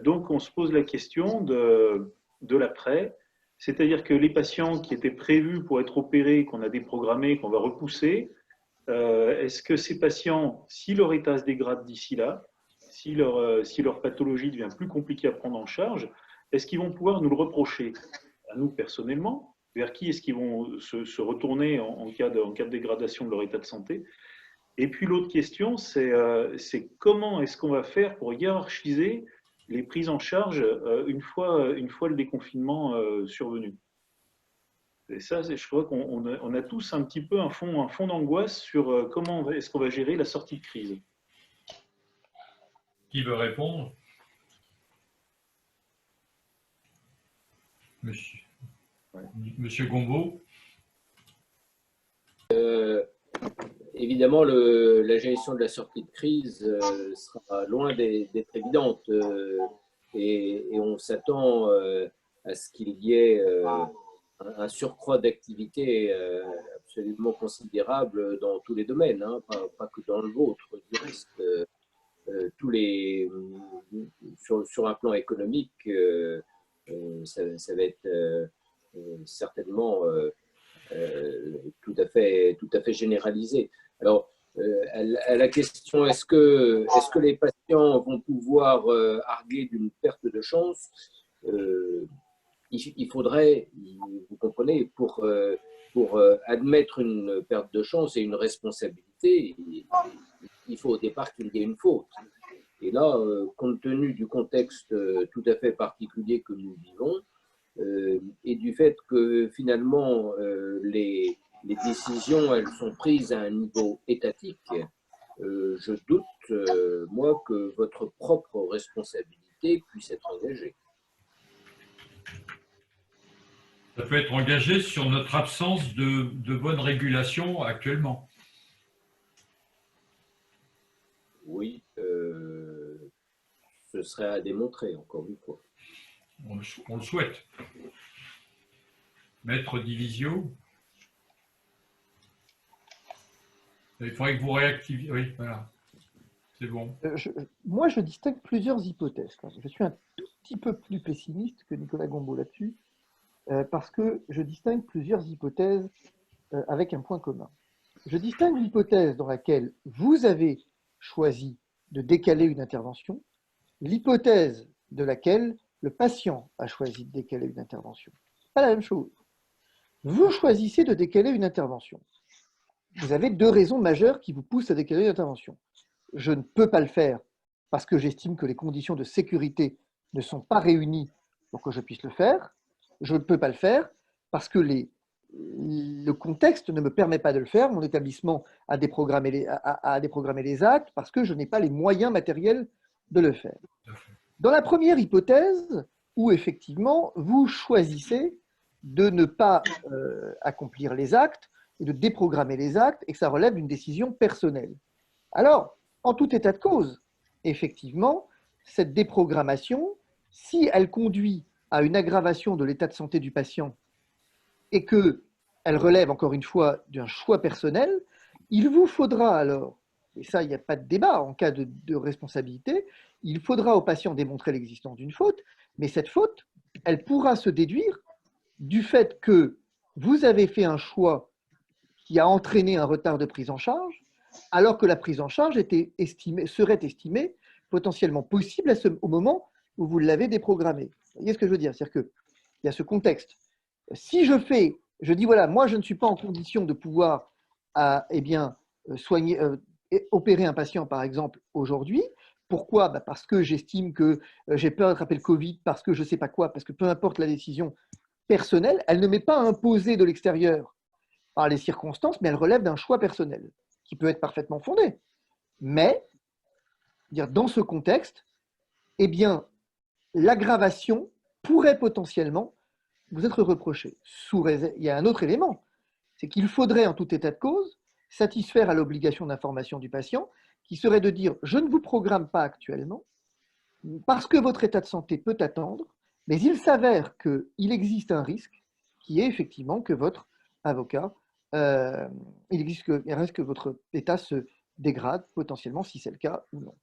Donc, on se pose la question de l'après, c'est-à-dire que les patients qui étaient prévus pour être opérés, qu'on a déprogrammés, qu'on va repousser, est-ce que ces patients, si leur état se dégrade d'ici là, si leur pathologie devient plus compliquée à prendre en charge, est-ce qu'ils vont pouvoir nous le reprocher à nous personnellement? Vers qui est-ce qu'ils vont se retourner en cas de dégradation de leur état de santé? Et puis l'autre question, c'est comment est-ce qu'on va faire pour hiérarchiser les prises en charge une fois le déconfinement survenu? Et ça, je crois qu'on a tous un petit peu un fond d'angoisse sur comment est-ce qu'on va gérer la sortie de crise. Qui veut répondre? Monsieur Gombaud. Évidemment, la gestion de la sortie de crise sera loin d'être évidente et on s'attend à ce qu'il y ait un surcroît d'activité absolument considérable dans tous les domaines, hein, pas que dans le vôtre. Du reste, sur un plan économique, ça va être certainement tout à fait généralisé. Alors, à la question, est-ce que les patients vont pouvoir arguer d'une perte de chance? Il faudrait, vous comprenez, pour admettre une perte de chance et une responsabilité, il faut au départ qu'il y ait une faute. Et là, compte tenu du contexte tout à fait particulier que nous vivons, et du fait que finalement les décisions elles sont prises à un niveau étatique, je doute moi que votre propre responsabilité puisse être engagée. Ça peut être engagé sur notre absence de bonne régulation actuellement. Oui, ce serait à démontrer encore une fois. On le souhaite. Maître Divisio, il faudrait que vous réactiviez. Oui, voilà. C'est bon. Moi, je distingue plusieurs hypothèses. Je suis un tout petit peu plus pessimiste que Nicolas Gombaud là-dessus, parce que je distingue plusieurs hypothèses avec un point commun. Je distingue l'hypothèse dans laquelle vous avez choisi de décaler une intervention, l'hypothèse de laquelle le patient a choisi de décaler une intervention. Pas la même chose. Vous choisissez de décaler une intervention. Vous avez deux raisons majeures qui vous poussent à décaler une intervention. Je ne peux pas le faire parce que j'estime que les conditions de sécurité ne sont pas réunies pour que je puisse le faire. Je ne peux pas le faire parce que le contexte ne me permet pas de le faire. Mon établissement a déprogrammé les actes parce que je n'ai pas les moyens matériels de le faire. Dans la première hypothèse, où effectivement vous choisissez de ne pas accomplir les actes et de déprogrammer les actes et que ça relève d'une décision personnelle. Alors, en tout état de cause, effectivement, cette déprogrammation, si elle conduit à une aggravation de l'état de santé du patient et qu'elle relève encore une fois d'un choix personnel, il vous faudra alors, et ça il n'y a pas de débat en cas de responsabilité, il faudra au patient démontrer l'existence d'une faute, mais cette faute, elle pourra se déduire du fait que vous avez fait un choix qui a entraîné un retard de prise en charge, alors que la prise en charge serait estimée potentiellement possible au moment où vous l'avez déprogrammé. Vous voyez ce que je veux dire? C'est-à-dire qu'il y a ce contexte. Si je dis, voilà, moi, je ne suis pas en condition de pouvoir opérer un patient, par exemple, aujourd'hui. Pourquoi? Parce que j'estime que j'ai peur d'attraper le Covid, parce que je ne sais pas quoi, parce que peu importe la décision personnelle, elle ne m'est pas imposée de l'extérieur par les circonstances, mais elle relève d'un choix personnel qui peut être parfaitement fondé. Mais, dans ce contexte, eh bien, l'aggravation pourrait potentiellement vous être reprochée. Il y a un autre élément, c'est qu'il faudrait, en tout état de cause, satisfaire à l'obligation d'information du patient, qui serait de dire « je ne vous programme pas actuellement, parce que votre état de santé peut attendre, mais il s'avère qu'il existe un risque, qui est effectivement que votre avocat, il existe un risque que votre état se dégrade potentiellement, si c'est le cas ou non. »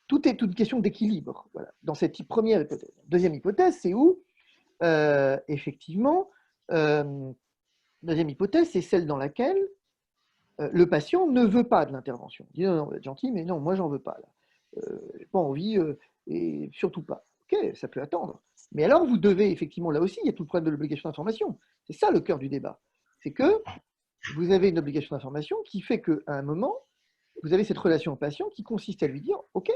Tout est une question d'équilibre, voilà, dans cette première hypothèse. Deuxième hypothèse, c'est où, effectivement, deuxième hypothèse, c'est celle dans laquelle le patient ne veut pas de l'intervention. Il dit non, non, vous êtes gentil, mais non, moi, j'en veux pas. Je n'ai pas envie, et surtout pas. Ok, ça peut attendre. Mais alors, vous devez, effectivement, là aussi, il y a tout le problème de l'obligation d'information. C'est ça le cœur du débat. C'est que vous avez une obligation d'information qui fait qu'à un moment, vous avez cette relation au patient qui consiste à lui dire, ok,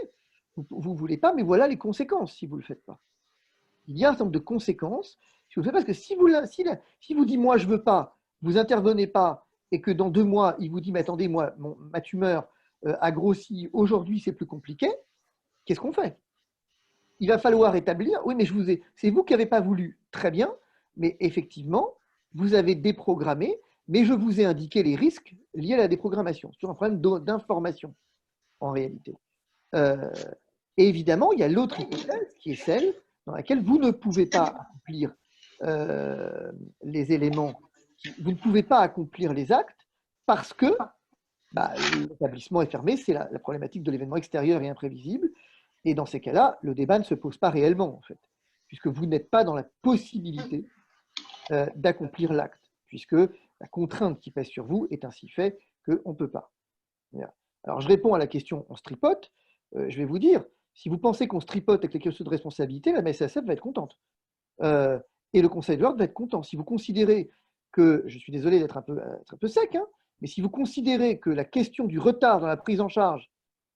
vous ne voulez pas, mais voilà les conséquences si vous ne le faites pas. Il y a un certain nombre de conséquences si vous le faites, parce que si vous dites, moi, je ne veux pas, vous intervenez pas, et que dans 2 mois, il vous dit, mais attendez, moi, ma tumeur a grossi, aujourd'hui, c'est plus compliqué, qu'est-ce qu'on fait? Il va falloir établir, oui, mais c'est vous qui n'avez pas voulu, très bien, mais effectivement, vous avez déprogrammé, mais je vous ai indiqué les risques liés à la déprogrammation, sur un problème d'information, en réalité. Et évidemment, il y a l'autre hypothèse, qui est celle dans laquelle vous ne pouvez pas accomplir les éléments, vous ne pouvez pas accomplir les actes parce que l'établissement est fermé, c'est la problématique de l'événement extérieur et imprévisible. Et dans ces cas-là, le débat ne se pose pas réellement, en fait, puisque vous n'êtes pas dans la possibilité d'accomplir l'acte, puisque la contrainte qui pèse sur vous est ainsi faite qu'on ne peut pas. Alors, je réponds à la question on se tripote. Je vais vous dire, si vous pensez qu'on se tripote avec les questions de responsabilité, la MSSF va être contente. Et le Conseil de l'ordre va être content. Si vous considérez que, je suis désolé d'être un peu sec, hein, mais si vous considérez que la question du retard dans la prise en charge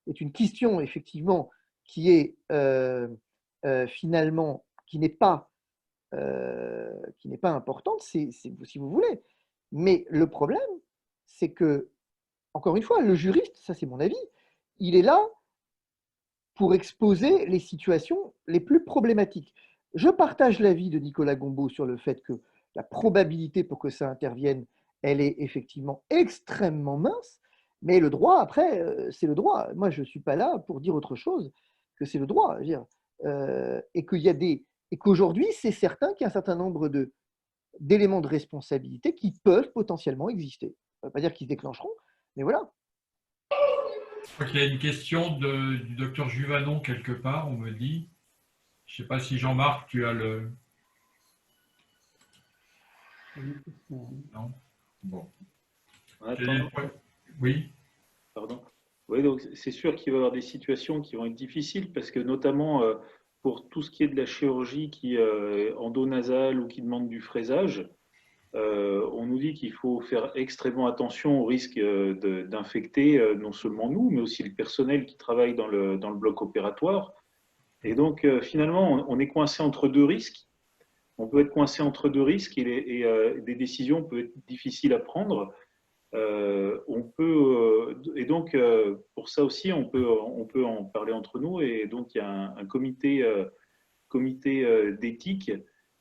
est une question, effectivement, qui est finalement, qui n'est pas importante, si vous voulez. Mais le problème, c'est que, encore une fois, le juriste, ça c'est mon avis, il est là pour exposer les situations les plus problématiques. Je partage l'avis de Nicolas Gombaud sur le fait que la probabilité pour que ça intervienne, elle est effectivement extrêmement mince, mais le droit, après, c'est le droit. Moi, je ne suis pas là pour dire autre chose que c'est le droit. Et qu'aujourd'hui, c'est certain qu'il y a un certain nombre d'éléments de responsabilité qui peuvent potentiellement exister. Ça ne veut pas dire qu'ils se déclencheront, mais voilà. Je crois qu'il y a une question du docteur Juvanon quelque part, on me dit. Je ne sais pas si Jean-Marc, tu as le… Non. Bon. Oui. Pardon. Oui, donc c'est sûr qu'il va y avoir des situations qui vont être difficiles parce que notamment pour tout ce qui est de la chirurgie qui endonasale ou qui demande du fraisage, on nous dit qu'il faut faire extrêmement attention au risque d'infecter non seulement nous, mais aussi le personnel qui travaille dans le bloc opératoire. Et donc finalement, on est coincé entre 2 risques. On peut être coincé entre 2 risques et des décisions peuvent être difficiles à prendre. Et donc pour ça aussi, on peut en parler entre nous. Et donc il y a un comité d'éthique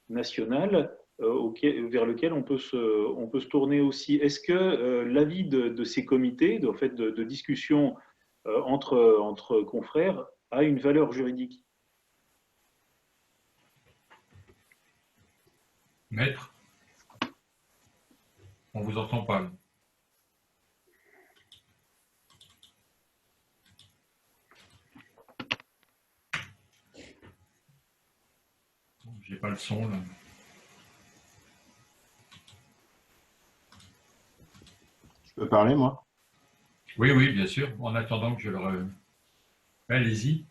national vers lequel on peut se tourner aussi. Est-ce que l'avis de ces comités, de discussion entre confrères, a une valeur juridique? Maître, on ne vous entend pas. J'ai pas le son là. Je peux parler, moi? Oui, oui, bien sûr. En attendant que je leur... Allez-y.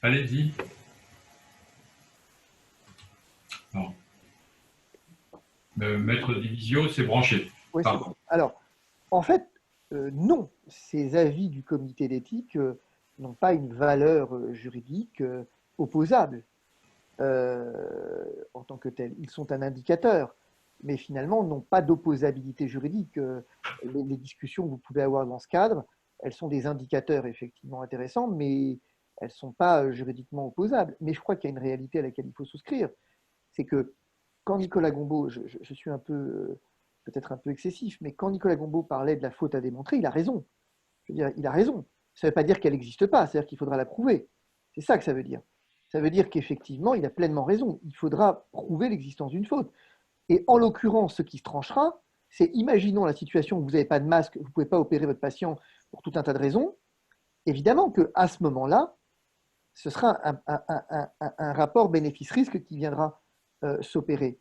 Allez-y. Non. Maître Divisio, c'est branché. Oui, c'est bon. Alors, en fait, non, ces avis du comité d'éthique n'ont pas une valeur juridique opposable en tant que tels. Ils sont un indicateur, mais finalement n'ont pas d'opposabilité juridique. Les discussions que vous pouvez avoir dans ce cadre, elles sont des indicateurs effectivement intéressants, mais elles ne sont pas juridiquement opposables. Mais je crois qu'il y a une réalité à laquelle il faut souscrire, c'est que quand Nicolas Gombault, je suis un peu, peut-être un peu excessif, mais quand Nicolas Gombault parlait de la faute à démontrer, il a raison. Je veux dire, il a raison. Ça ne veut pas dire qu'elle n'existe pas, c'est-à-dire qu'il faudra la prouver. C'est ça que ça veut dire. Ça veut dire qu'effectivement, il a pleinement raison. Il faudra prouver l'existence d'une faute. Et en l'occurrence, ce qui se tranchera, c'est imaginons la situation où vous n'avez pas de masque, vous ne pouvez pas opérer votre patient pour tout un tas de raisons. Évidemment qu'à ce moment-là, ce sera un rapport bénéfice-risque qui viendra s'opérer.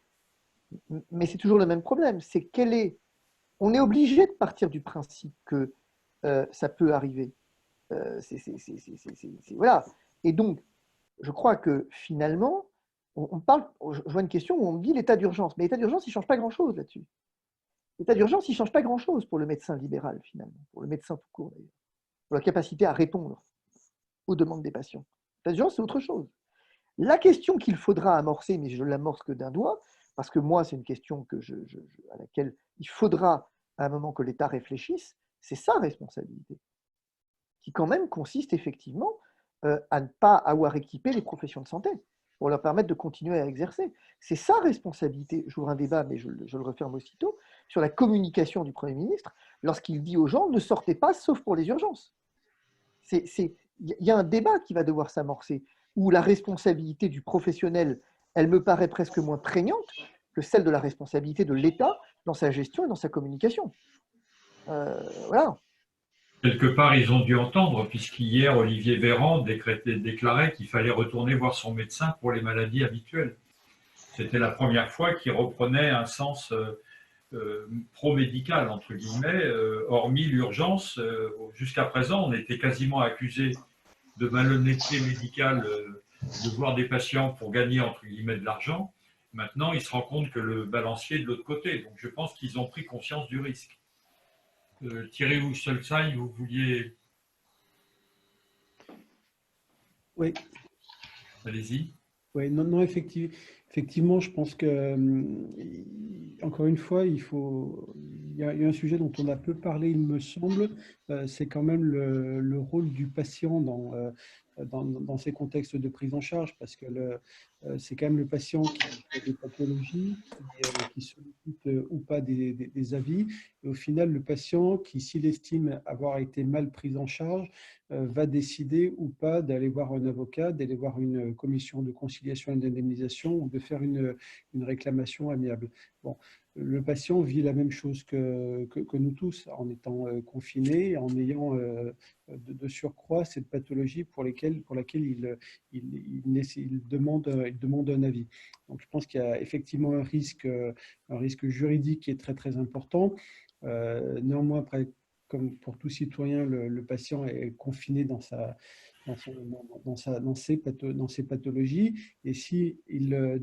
Mais c'est toujours le même problème. C'est on est obligé de partir du principe que ça peut arriver. Voilà. Et donc, je crois que finalement, on parle, je vois une question où on me dit l'état d'urgence. Mais l'état d'urgence, il ne change pas grand-chose là-dessus. L'état d'urgence, il ne change pas grand-chose pour le médecin libéral, finalement, pour le médecin tout court, d'ailleurs, pour la capacité à répondre aux demandes des patients. L'état d'urgence, c'est autre chose. La question qu'il faudra amorcer, mais je ne l'amorce que d'un doigt, parce que moi, c'est une question à laquelle il faudra à un moment que l'État réfléchisse, c'est sa responsabilité, qui quand même consiste effectivement à ne pas avoir équipé les professions de santé pour leur permettre de continuer à exercer. C'est sa responsabilité, j'ouvre un débat, mais je le referme aussitôt, sur la communication du Premier ministre, lorsqu'il dit aux gens, ne sortez pas sauf pour les urgences. Il y a un débat qui va devoir s'amorcer, où la responsabilité du professionnel, elle me paraît presque moins prégnante que celle de la responsabilité de l'État dans sa gestion et dans sa communication. Voilà. Quelque part, ils ont dû entendre, puisqu'hier, Olivier Véran déclarait qu'il fallait retourner voir son médecin pour les maladies habituelles. C'était la première fois qu'il reprenait un sens pro-médical, entre guillemets, hormis l'urgence. Jusqu'à présent, on était quasiment accusé de malhonnêteté médicale, de voir des patients pour gagner, entre guillemets, de l'argent. Maintenant, ils se rendent compte que le balancier est de l'autre côté. Donc, je pense qu'ils ont pris conscience du risque. Thierry Housselsheim, vous vouliez... Oui. Allez-y. Oui, non, effectivement, je pense que, encore une fois, il y a un sujet dont on a peu parlé, il me semble, c'est quand même le rôle du patient dans ces contextes de prise en charge, parce que c'est quand même le patient qui a des pathologies, qui sollicite ou pas des avis, et au final, le patient qui, s'il estime avoir été mal pris en charge, va décider ou pas d'aller voir un avocat, d'aller voir une commission de conciliation et d'indemnisation ou de faire une réclamation amiable. Bon, le patient vit la même chose que nous tous, en étant confiné, en ayant de surcroît cette pathologie pour laquelle il demande un avis. Donc, je pense qu'il y a effectivement un risque juridique qui est très, très important. Néanmoins, après, comme pour tout citoyen, le patient est confiné dans ses pathologies. Et s'il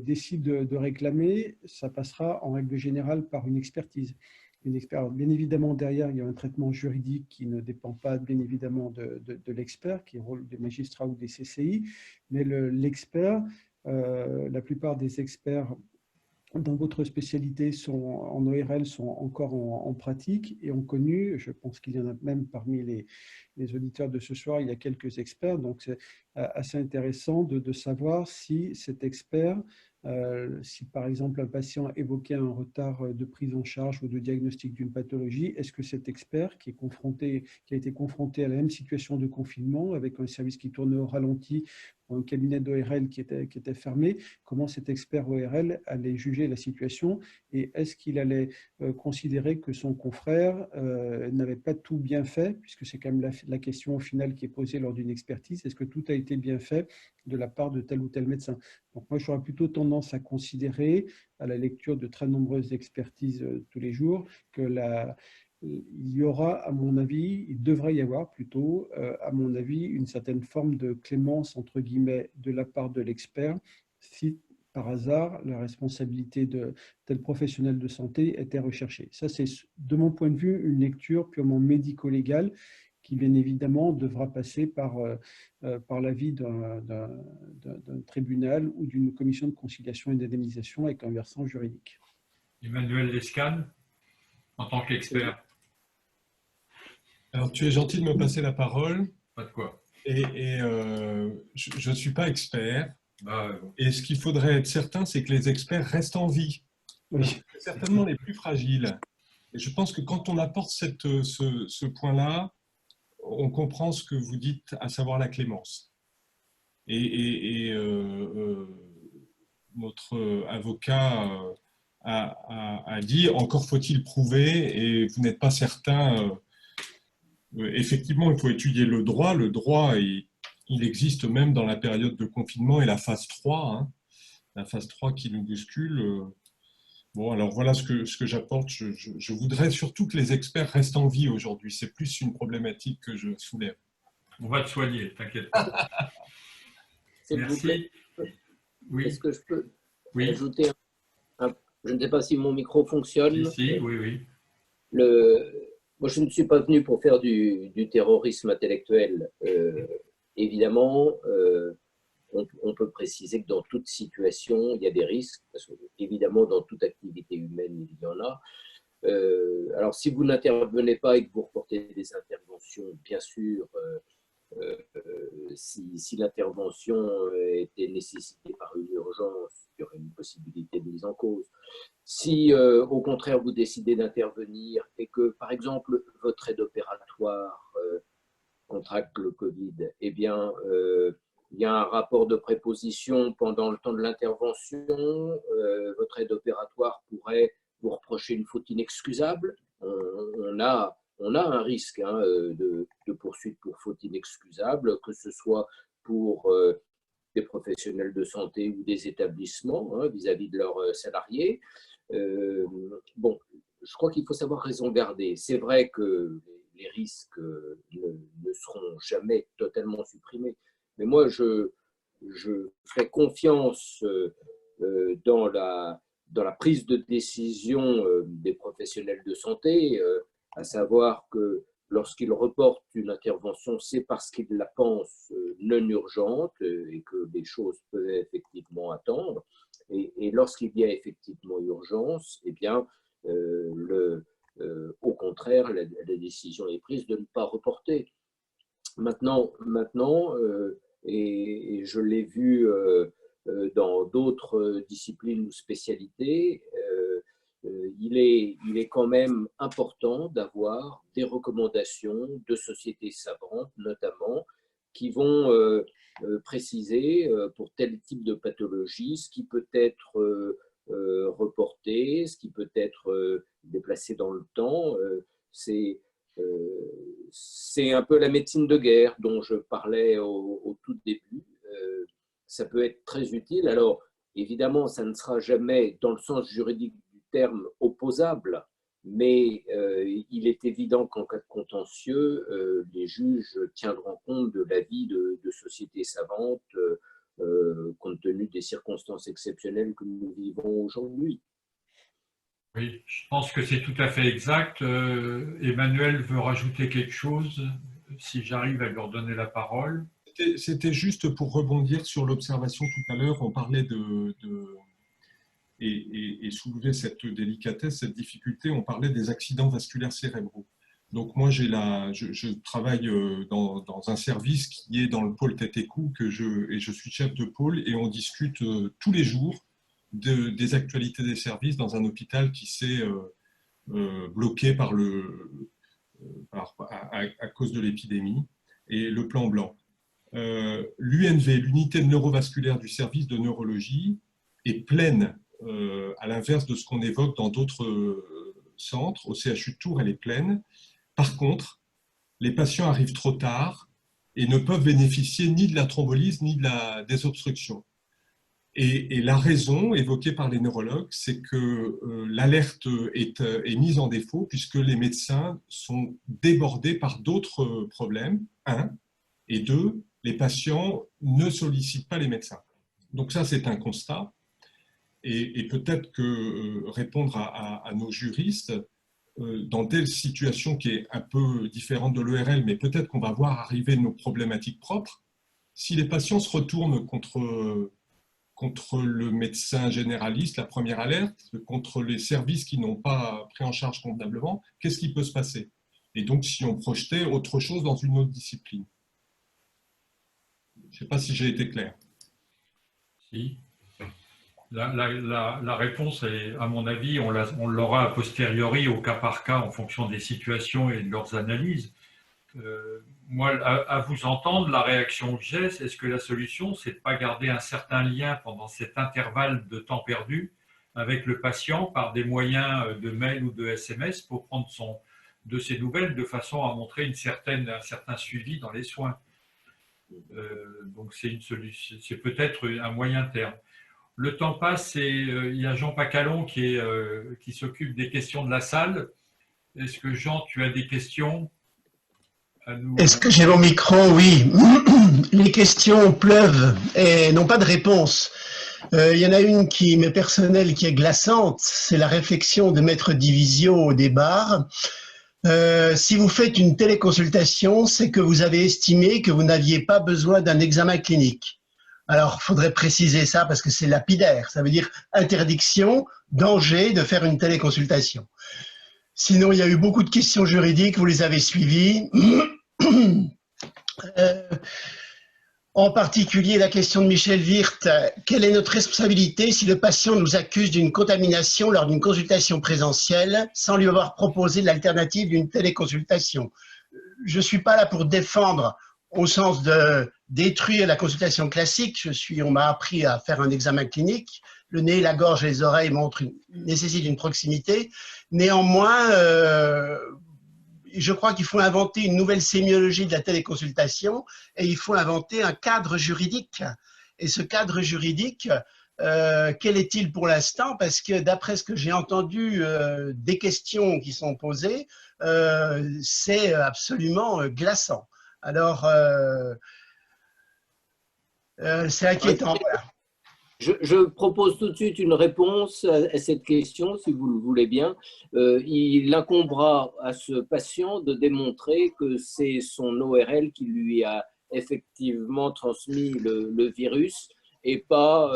décide de réclamer, ça passera en règle générale par une expertise. Bien évidemment, derrière, il y a un traitement juridique qui ne dépend pas, bien évidemment, de l'expert, qui est le rôle des magistrats ou des CCI. Mais l'expert, la plupart des experts dans votre spécialité en ORL sont encore en pratique et ont connu, je pense qu'il y en a même parmi les auditeurs de ce soir, il y a quelques experts, donc c'est assez intéressant de savoir si cet expert, si par exemple un patient évoquait un retard de prise en charge ou de diagnostic d'une pathologie, est-ce que cet expert qui a été confronté à la même situation de confinement avec un service qui tourne au ralenti un cabinet d'ORL qui était fermé, comment cet expert ORL allait juger la situation et est-ce qu'il allait considérer que son confrère n'avait pas tout bien fait, puisque c'est quand même la question au final qui est posée lors d'une expertise, est-ce que tout a été bien fait de la part de tel ou tel médecin. Donc moi, j'aurais plutôt tendance à considérer, à la lecture de très nombreuses expertises tous les jours, que il y aura, à mon avis, il devrait y avoir plutôt, à mon avis, une certaine forme de clémence, entre guillemets, de la part de l'expert, si par hasard, la responsabilité de tel professionnel de santé était recherchée. Ça, c'est, de mon point de vue, une lecture purement médico-légale qui, bien évidemment, devra passer par l'avis d'un tribunal ou d'une commission de conciliation et d'indemnisation avec un versant juridique. Emmanuel Lescane, en tant qu'expert. Alors, tu es gentil de me passer la parole. Pas de quoi. Et je ne suis pas expert. Et ce qu'il faudrait être certain, c'est que les experts restent en vie. Oui. Certainement les plus fragiles. Et je pense que quand on apporte ce point-là, on comprend ce que vous dites, à savoir la clémence. Et notre avocat a dit, encore faut-il prouver, et vous n'êtes pas certain. Effectivement, il faut étudier le droit. Le droit, il existe même dans la période de confinement et la phase 3, hein, la phase 3 qui nous bouscule. Bon, alors voilà ce que j'apporte. Je voudrais surtout que les experts restent en vie aujourd'hui. C'est plus une problématique que je soulève. On va te soigner, t'inquiète pas. Merci. Oui. Est-ce que je peux ajouter je ne sais pas si mon micro fonctionne. Si, oui. Moi, je ne suis pas venu pour faire du terrorisme intellectuel. Évidemment, on peut préciser que dans toute situation, il y a des risques, parce que, évidemment, dans toute activité humaine, il y en a. Alors, si vous n'intervenez pas et que vous reportez des interventions, bien sûr, si l'intervention était nécessitée par une urgence, il y aurait une possibilité de mise en cause. Si, au contraire, vous décidez d'intervenir et que, par exemple, votre aide opératoire contracte le Covid, eh bien, il y a un rapport de préposition pendant le temps de l'intervention. Votre aide opératoire pourrait vous reprocher une faute inexcusable. On a un risque de poursuite pour faute inexcusable, que ce soit pour des professionnels de santé ou des établissements vis-à-vis de leurs salariés. Bon, je crois qu'il faut savoir raison garder. C'est vrai que les risques ne seront jamais totalement supprimés, mais moi, je fais confiance dans la prise de décision des professionnels de santé, à savoir que lorsqu'ils reportent une intervention, c'est parce qu'ils la pensent non urgente et que les choses peuvent effectivement attendre. Et lorsqu'il y a effectivement urgence, eh bien, au contraire, la décision est prise de ne pas reporter. Maintenant et je l'ai vu dans d'autres disciplines ou spécialités, il est quand même important d'avoir des recommandations de sociétés savantes, notamment, qui vont préciser pour tel type de pathologie ce qui peut être reporté, ce qui peut être déplacé dans le temps. C'est un peu la médecine de guerre dont je parlais au tout début. Ça peut être très utile. Alors, évidemment, ça ne sera jamais, dans le sens juridique du terme, opposable, mais il est évident qu'en cas de contentieux, les juges tiendront compte de l'avis de sociétés savantes compte tenu des circonstances exceptionnelles que nous vivons aujourd'hui. Oui, je pense que c'est tout à fait exact. Emmanuel veut rajouter quelque chose, si j'arrive à lui redonner la parole. C'était juste pour rebondir sur l'observation tout à l'heure. On parlait et soulever cette délicatesse, cette difficulté. On parlait des accidents vasculaires cérébraux. Donc moi, je travaille dans un service qui est dans le pôle tête et cou, et je suis chef de pôle, et on discute tous les jours des actualités des services dans un hôpital qui s'est bloqué à cause de l'épidémie, et le plan blanc. l'UNV, l'unité neurovasculaire du service de neurologie, est pleine, à l'inverse de ce qu'on évoque dans d'autres centres. Au CHU de Tours, elle est pleine. Par contre, les patients arrivent trop tard et ne peuvent bénéficier ni de la thrombolyse ni de la désobstruction. Et la raison évoquée par les neurologues, c'est que l'alerte est mise en défaut puisque les médecins sont débordés par d'autres problèmes, un, et deux, les patients ne sollicitent pas les médecins. Donc ça, c'est un constat. Et peut-être que répondre à nos juristes, dans telle situation qui est un peu différente de l'ERL, mais peut-être qu'on va voir arriver nos problématiques propres, si les patients se retournent contre le médecin généraliste, la première alerte, contre les services qui n'ont pas pris en charge convenablement, qu'est-ce qui peut se passer? Et donc, si on projetait autre chose dans une autre discipline. Je ne sais pas si j'ai été clair. Si. La réponse est, à mon avis, on l'aura a posteriori au cas par cas en fonction des situations et de leurs analyses. Moi, à vous entendre, la réaction que j'ai, est-ce que la solution, c'est de ne pas garder un certain lien pendant cet intervalle de temps perdu avec le patient par des moyens de mail ou de SMS pour prendre de ses nouvelles de façon à montrer un certain suivi dans les soins. Donc c'est une solution, c'est peut-être un moyen terme. Le temps passe et il y a Jean Pacalon qui s'occupe des questions de la salle. Est-ce que Jean, tu as des questions à nous? Est-ce que j'ai mon micro? Oui. Les questions pleuvent et n'ont pas de réponse. Il y en a une qui m'est personnelle, qui est glaçante. C'est la réflexion de Maître Divisio au départ. Si vous faites une téléconsultation, c'est que vous avez estimé que vous n'aviez pas besoin d'un examen clinique. Alors, il faudrait préciser ça parce que c'est lapidaire. Ça veut dire interdiction, danger de faire une téléconsultation. Sinon, il y a eu beaucoup de questions juridiques, vous les avez suivies. En particulier, la question de Michel Wirth, quelle est notre responsabilité si le patient nous accuse d'une contamination lors d'une consultation présentielle sans lui avoir proposé l'alternative d'une téléconsultation? Je ne suis pas là pour défendre au sens de détruire la consultation classique. On m'a appris à faire un examen clinique. Le nez, la gorge et les oreilles nécessitent une proximité. Néanmoins, je crois qu'il faut inventer une nouvelle sémiologie de la téléconsultation et il faut inventer un cadre juridique. Et ce cadre juridique, quel est-il pour l'instant? Parce que d'après ce que j'ai entendu des questions qui sont posées, c'est absolument glaçant. Alors, c'est inquiétant. Voilà. Je propose tout de suite une réponse à cette question, si vous le voulez bien. Il incombera à ce patient de démontrer que c'est son ORL qui lui a effectivement transmis le virus et pas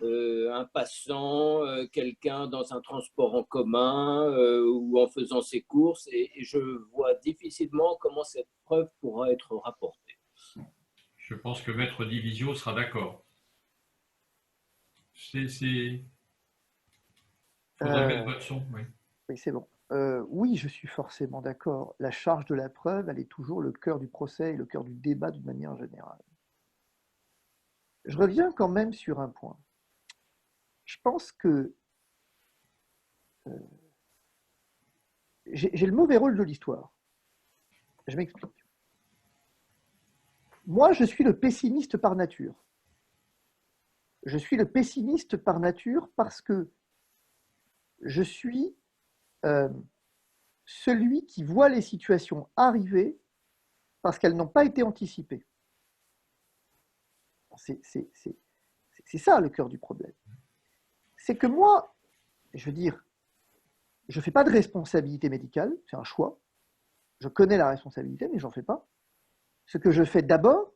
un passant, quelqu'un dans un transport en commun ou en faisant ses courses. Et je vois difficilement comment cette preuve pourra être rapportée. Je pense que Maître Divisio sera d'accord. Faudrait mettre votre son, oui. Oui, c'est bon. Oui, je suis forcément d'accord. La charge de la preuve, elle est toujours le cœur du procès et le cœur du débat d'une manière générale. Je reviens quand même sur un point. Je pense que j'ai le mauvais rôle de l'histoire. Je m'explique. Moi, je suis le pessimiste par nature. Je suis le pessimiste par nature parce que je suis celui qui voit les situations arriver parce qu'elles n'ont pas été anticipées. C'est ça le cœur du problème. C'est que moi, je veux dire, je ne fais pas de responsabilité médicale, c'est un choix. Je connais la responsabilité, mais je n'en fais pas. Ce que je fais d'abord,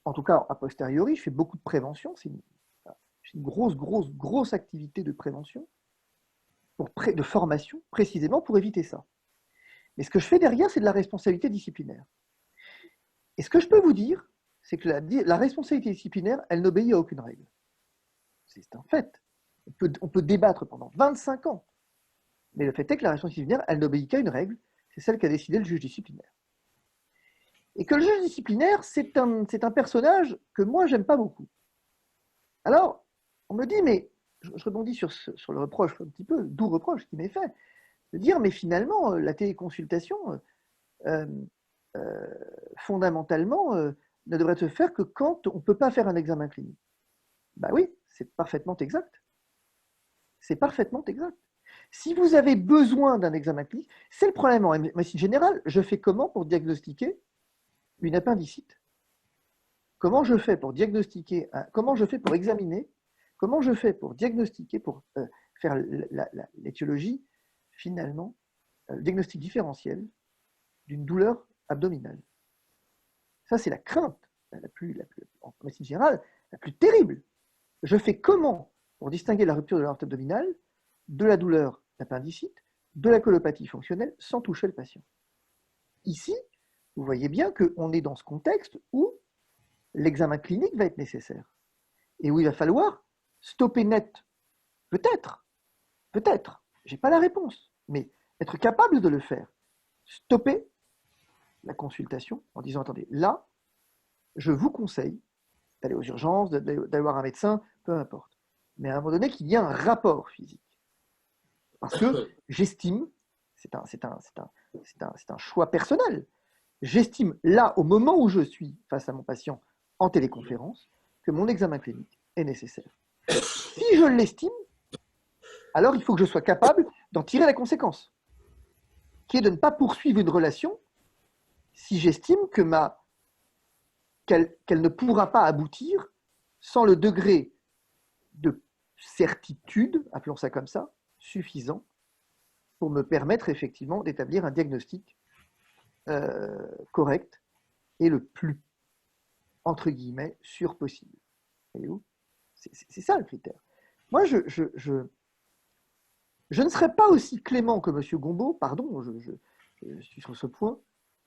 en tout cas a posteriori, je fais beaucoup de prévention, c'est une grosse activité de prévention, de formation, précisément pour éviter ça. Mais ce que je fais derrière, c'est de la responsabilité disciplinaire. Et ce que je peux vous dire, c'est que la responsabilité disciplinaire, elle n'obéit à aucune règle. C'est un fait. On peut débattre pendant 25 ans, mais le fait est que la responsabilité disciplinaire, elle n'obéit qu'à une règle, c'est celle qu'a décidé le juge disciplinaire. Et que le juge disciplinaire, c'est un personnage que moi, j'aime pas beaucoup. Alors, on me dit, mais je rebondis sur le reproche, un petit peu, doux reproche qui m'est fait, de dire, mais finalement, la téléconsultation, fondamentalement, ne devrait se faire que quand on ne peut pas faire un examen clinique. Ben oui, c'est parfaitement exact. C'est parfaitement exact. Si vous avez besoin d'un examen clinique, c'est le problème en médecine générale. Je fais comment pour diagnostiquer une appendicite? Comment je fais pour diagnostiquer, comment je fais pour examiner, comment je fais pour diagnostiquer, pour faire l'étiologie, finalement, le diagnostic différentiel d'une douleur abdominale. Ça, c'est la crainte, en médecine générale, la plus terrible. Je fais comment pour distinguer la rupture de l'aorte abdominale de la douleur d'appendicite, de la colopathie fonctionnelle, sans toucher le patient. Ici, vous voyez bien qu'on est dans ce contexte où l'examen clinique va être nécessaire et où il va falloir stopper net, peut-être, je n'ai pas la réponse, mais être capable de le faire, stopper la consultation en disant, attendez, là, je vous conseille d'aller aux urgences, d'aller voir un médecin, peu importe. Mais à un moment donné, qu'il y ait un rapport physique. Parce que j'estime, c'est un choix personnel, j'estime là, au moment où je suis face à mon patient en téléconférence, que mon examen clinique est nécessaire. Si je l'estime, alors il faut que je sois capable d'en tirer la conséquence, qui est de ne pas poursuivre une relation si j'estime qu'elle ne pourra pas aboutir sans le degré de certitude, appelons ça comme ça, suffisant pour me permettre effectivement d'établir un diagnostic correct et le plus, entre guillemets, sûr possible. Voyez-vous ? C'est ça le critère. Moi, je ne serais pas aussi clément que M. Gombaud, pardon, je suis sur ce point,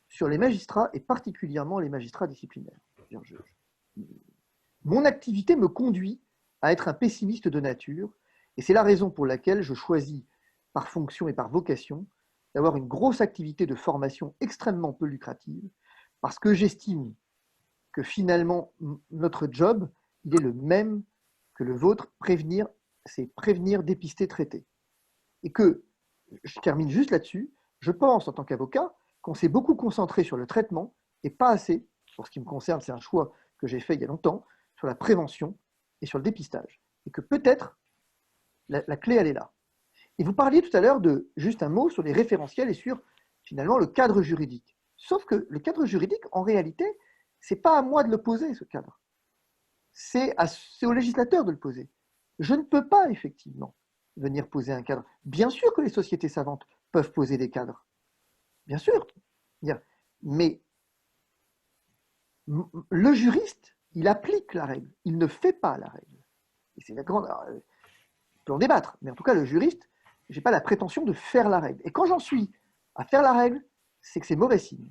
sur les magistrats et particulièrement les magistrats disciplinaires. Mon activité me conduit à être un pessimiste de nature et c'est la raison pour laquelle je choisis, par fonction et par vocation, d'avoir une grosse activité de formation extrêmement peu lucrative parce que j'estime que finalement, notre job, il est le même que le vôtre, prévenir, c'est prévenir, dépister, traiter. Et que, je termine juste là-dessus, je pense en tant qu'avocat qu'on s'est beaucoup concentré sur le traitement et pas assez, pour ce qui me concerne, c'est un choix que j'ai fait il y a longtemps, sur la prévention et sur le dépistage. Et que peut-être, la clé, elle est là. Et vous parliez tout à l'heure de, juste un mot sur les référentiels et sur, finalement, le cadre juridique. Sauf que le cadre juridique, en réalité, ce n'est pas à moi de le poser, ce cadre. C'est au législateur de le poser. Je ne peux pas, effectivement, venir poser un cadre. Bien sûr que les sociétés savantes peuvent poser des cadres. Bien sûr. Mais le juriste, il applique la règle. Il ne fait pas la règle. Et c'est la grande... on peut en débattre, mais en tout cas, le juriste, je n'ai pas la prétention de faire la règle. Et quand j'en suis à faire la règle, c'est que c'est mauvais signe.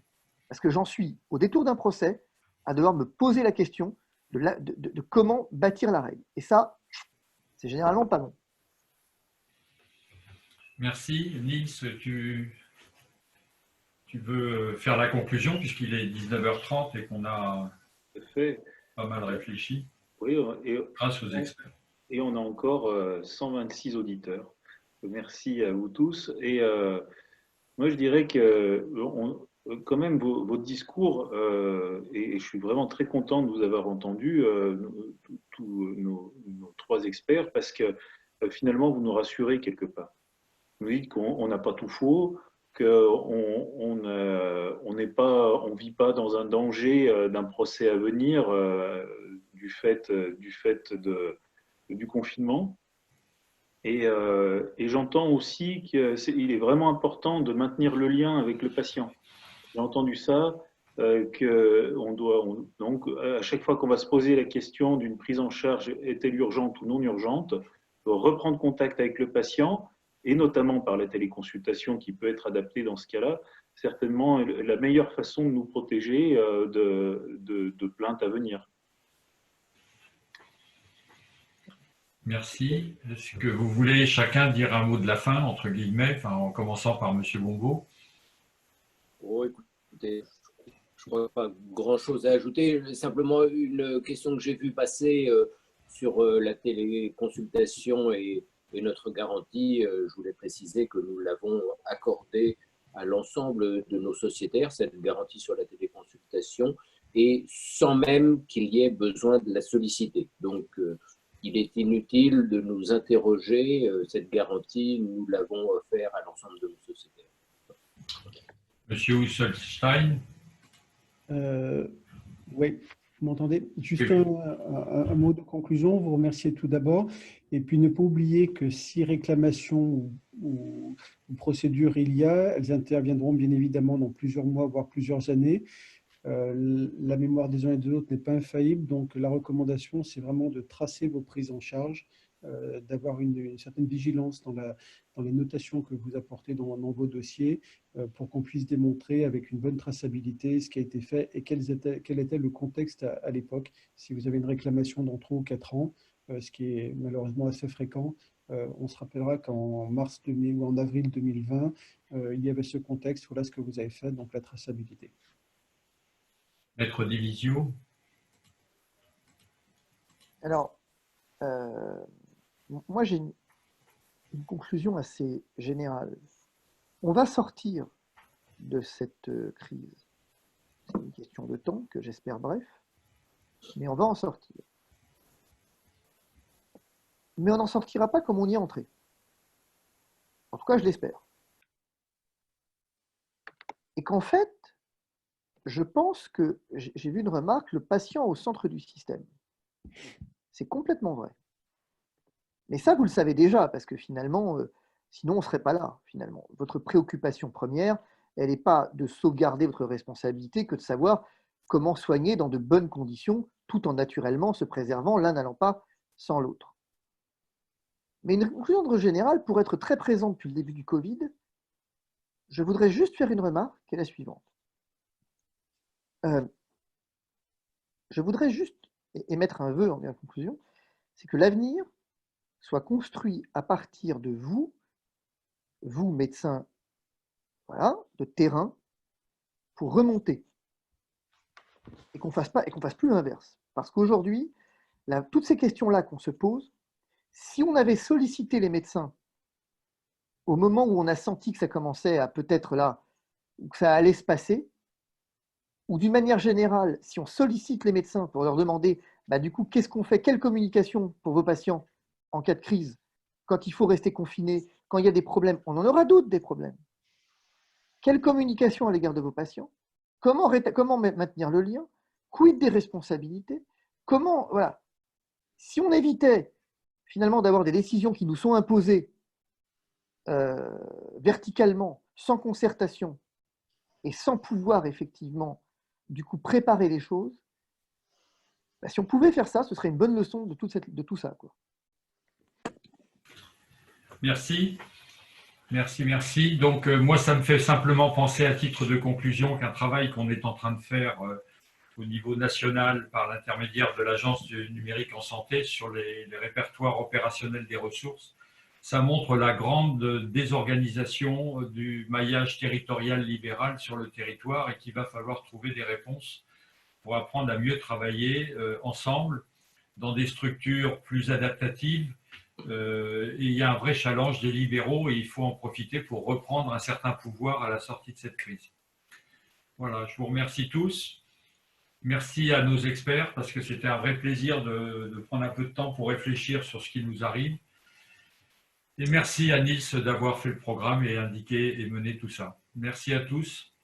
Parce que j'en suis, au détour d'un procès, à devoir me poser la question de comment bâtir la règle. Et ça, c'est généralement pas bon. Merci. Nils, tu veux faire la conclusion puisqu'il est 19h30 et qu'on a pas mal réfléchi. Oui, grâce aux experts. Et on a encore 126 auditeurs. Merci à vous tous. Et moi, je dirais que quand même, votre discours, et je suis vraiment très content de vous avoir entendu, tous nos trois experts, parce que finalement, vous nous rassurez quelque part. Vous dites qu'on n'a pas tout faux, qu'on ne vit pas dans un danger d'un procès à venir du fait du confinement. Et j'entends aussi qu'il est vraiment important de maintenir le lien avec le patient. J'ai entendu ça, donc à chaque fois qu'on va se poser la question d'une prise en charge, est-elle urgente ou non urgente, reprendre contact avec le patient, et notamment par la téléconsultation qui peut être adaptée dans ce cas-là, certainement la meilleure façon de nous protéger de plaintes à venir. Merci. Est-ce que vous voulez chacun dire un mot de la fin, entre guillemets, en commençant par M. Gombaud? Oh, écoutez, je ne crois pas grand-chose à ajouter. Simplement une question que j'ai vue passer sur la téléconsultation et notre garantie. Je voulais préciser que nous l'avons accordée à l'ensemble de nos sociétaires, cette garantie sur la téléconsultation, et sans même qu'il y ait besoin de la solliciter. Donc, il est inutile de nous interroger. Cette garantie, nous l'avons offerte à l'ensemble de nos sociétaires. Monsieur Husselstein. Oui, vous m'entendez? Juste un mot de conclusion, vous remercier tout d'abord, et puis ne pas oublier que si réclamation ou procédure il y a, elles interviendront bien évidemment dans plusieurs mois, voire plusieurs années. La mémoire des uns et des autres n'est pas infaillible, donc la recommandation, c'est vraiment de tracer vos prises en charge, d'avoir une certaine vigilance dans les notations que vous apportez dans vos dossiers pour qu'on puisse démontrer avec une bonne traçabilité ce qui a été fait et quel était le contexte à l'époque. Si vous avez une réclamation dans 3 ou 4 ans, ce qui est malheureusement assez fréquent, on se rappellera qu'en mars 2000 ou en avril 2020, il y avait ce contexte, voilà ce que vous avez fait, donc la traçabilité. Maître Divisio. Alors, moi j'ai une conclusion assez générale. On va sortir de cette crise. C'est une question de temps, que j'espère bref, mais on va en sortir. Mais on n'en sortira pas comme on y est entré. En tout cas, je l'espère. Et qu'en fait, je pense que, j'ai vu une remarque, le patient au centre du système. C'est complètement vrai. Mais ça, vous le savez déjà, parce que finalement, sinon on ne serait pas là, finalement. Votre préoccupation première, elle n'est pas de sauvegarder votre responsabilité que de savoir comment soigner dans de bonnes conditions, tout en naturellement se préservant, l'un n'allant pas sans l'autre. Mais une conclusion générale, pour être très présente depuis le début du Covid, je voudrais juste faire une remarque qui est la suivante. Je voudrais juste émettre un vœu en conclusion, c'est que l'avenir soit construit à partir de vous médecins, voilà, de terrain, pour remonter et qu'on fasse plus l'inverse. Parce qu'aujourd'hui, toutes ces questions-là qu'on se pose, si on avait sollicité les médecins au moment où on a senti que ça commençait à peut-être là, ou que ça allait se passer, ou d'une manière générale, si on sollicite les médecins pour leur demander, du coup, qu'est-ce qu'on fait, quelle communication pour vos patients en cas de crise, quand il faut rester confiné, quand il y a des problèmes, on en aura d'autres des problèmes. Quelle communication à l'égard de vos patients? Comment maintenir le lien? Quid des responsabilités? Comment, voilà. Si on évitait finalement d'avoir des décisions qui nous sont imposées verticalement, sans concertation, et sans pouvoir effectivement, du coup, préparer les choses, si on pouvait faire ça, ce serait une bonne leçon de tout ça, quoi. Merci. Merci. Donc, moi, ça me fait simplement penser à titre de conclusion qu'un travail qu'on est en train de faire au niveau national par l'intermédiaire de l'Agence du numérique en santé sur les répertoires opérationnels des ressources, ça montre la grande désorganisation du maillage territorial libéral sur le territoire et qu'il va falloir trouver des réponses pour apprendre à mieux travailler ensemble dans des structures plus adaptatives. Et il y a un vrai challenge des libéraux et il faut en profiter pour reprendre un certain pouvoir à la sortie de cette crise. Voilà, je vous remercie tous. Merci à nos experts parce que c'était un vrai plaisir de prendre un peu de temps pour réfléchir sur ce qui nous arrive. Et merci à Nils d'avoir fait le programme et indiqué et mené tout ça. Merci à tous.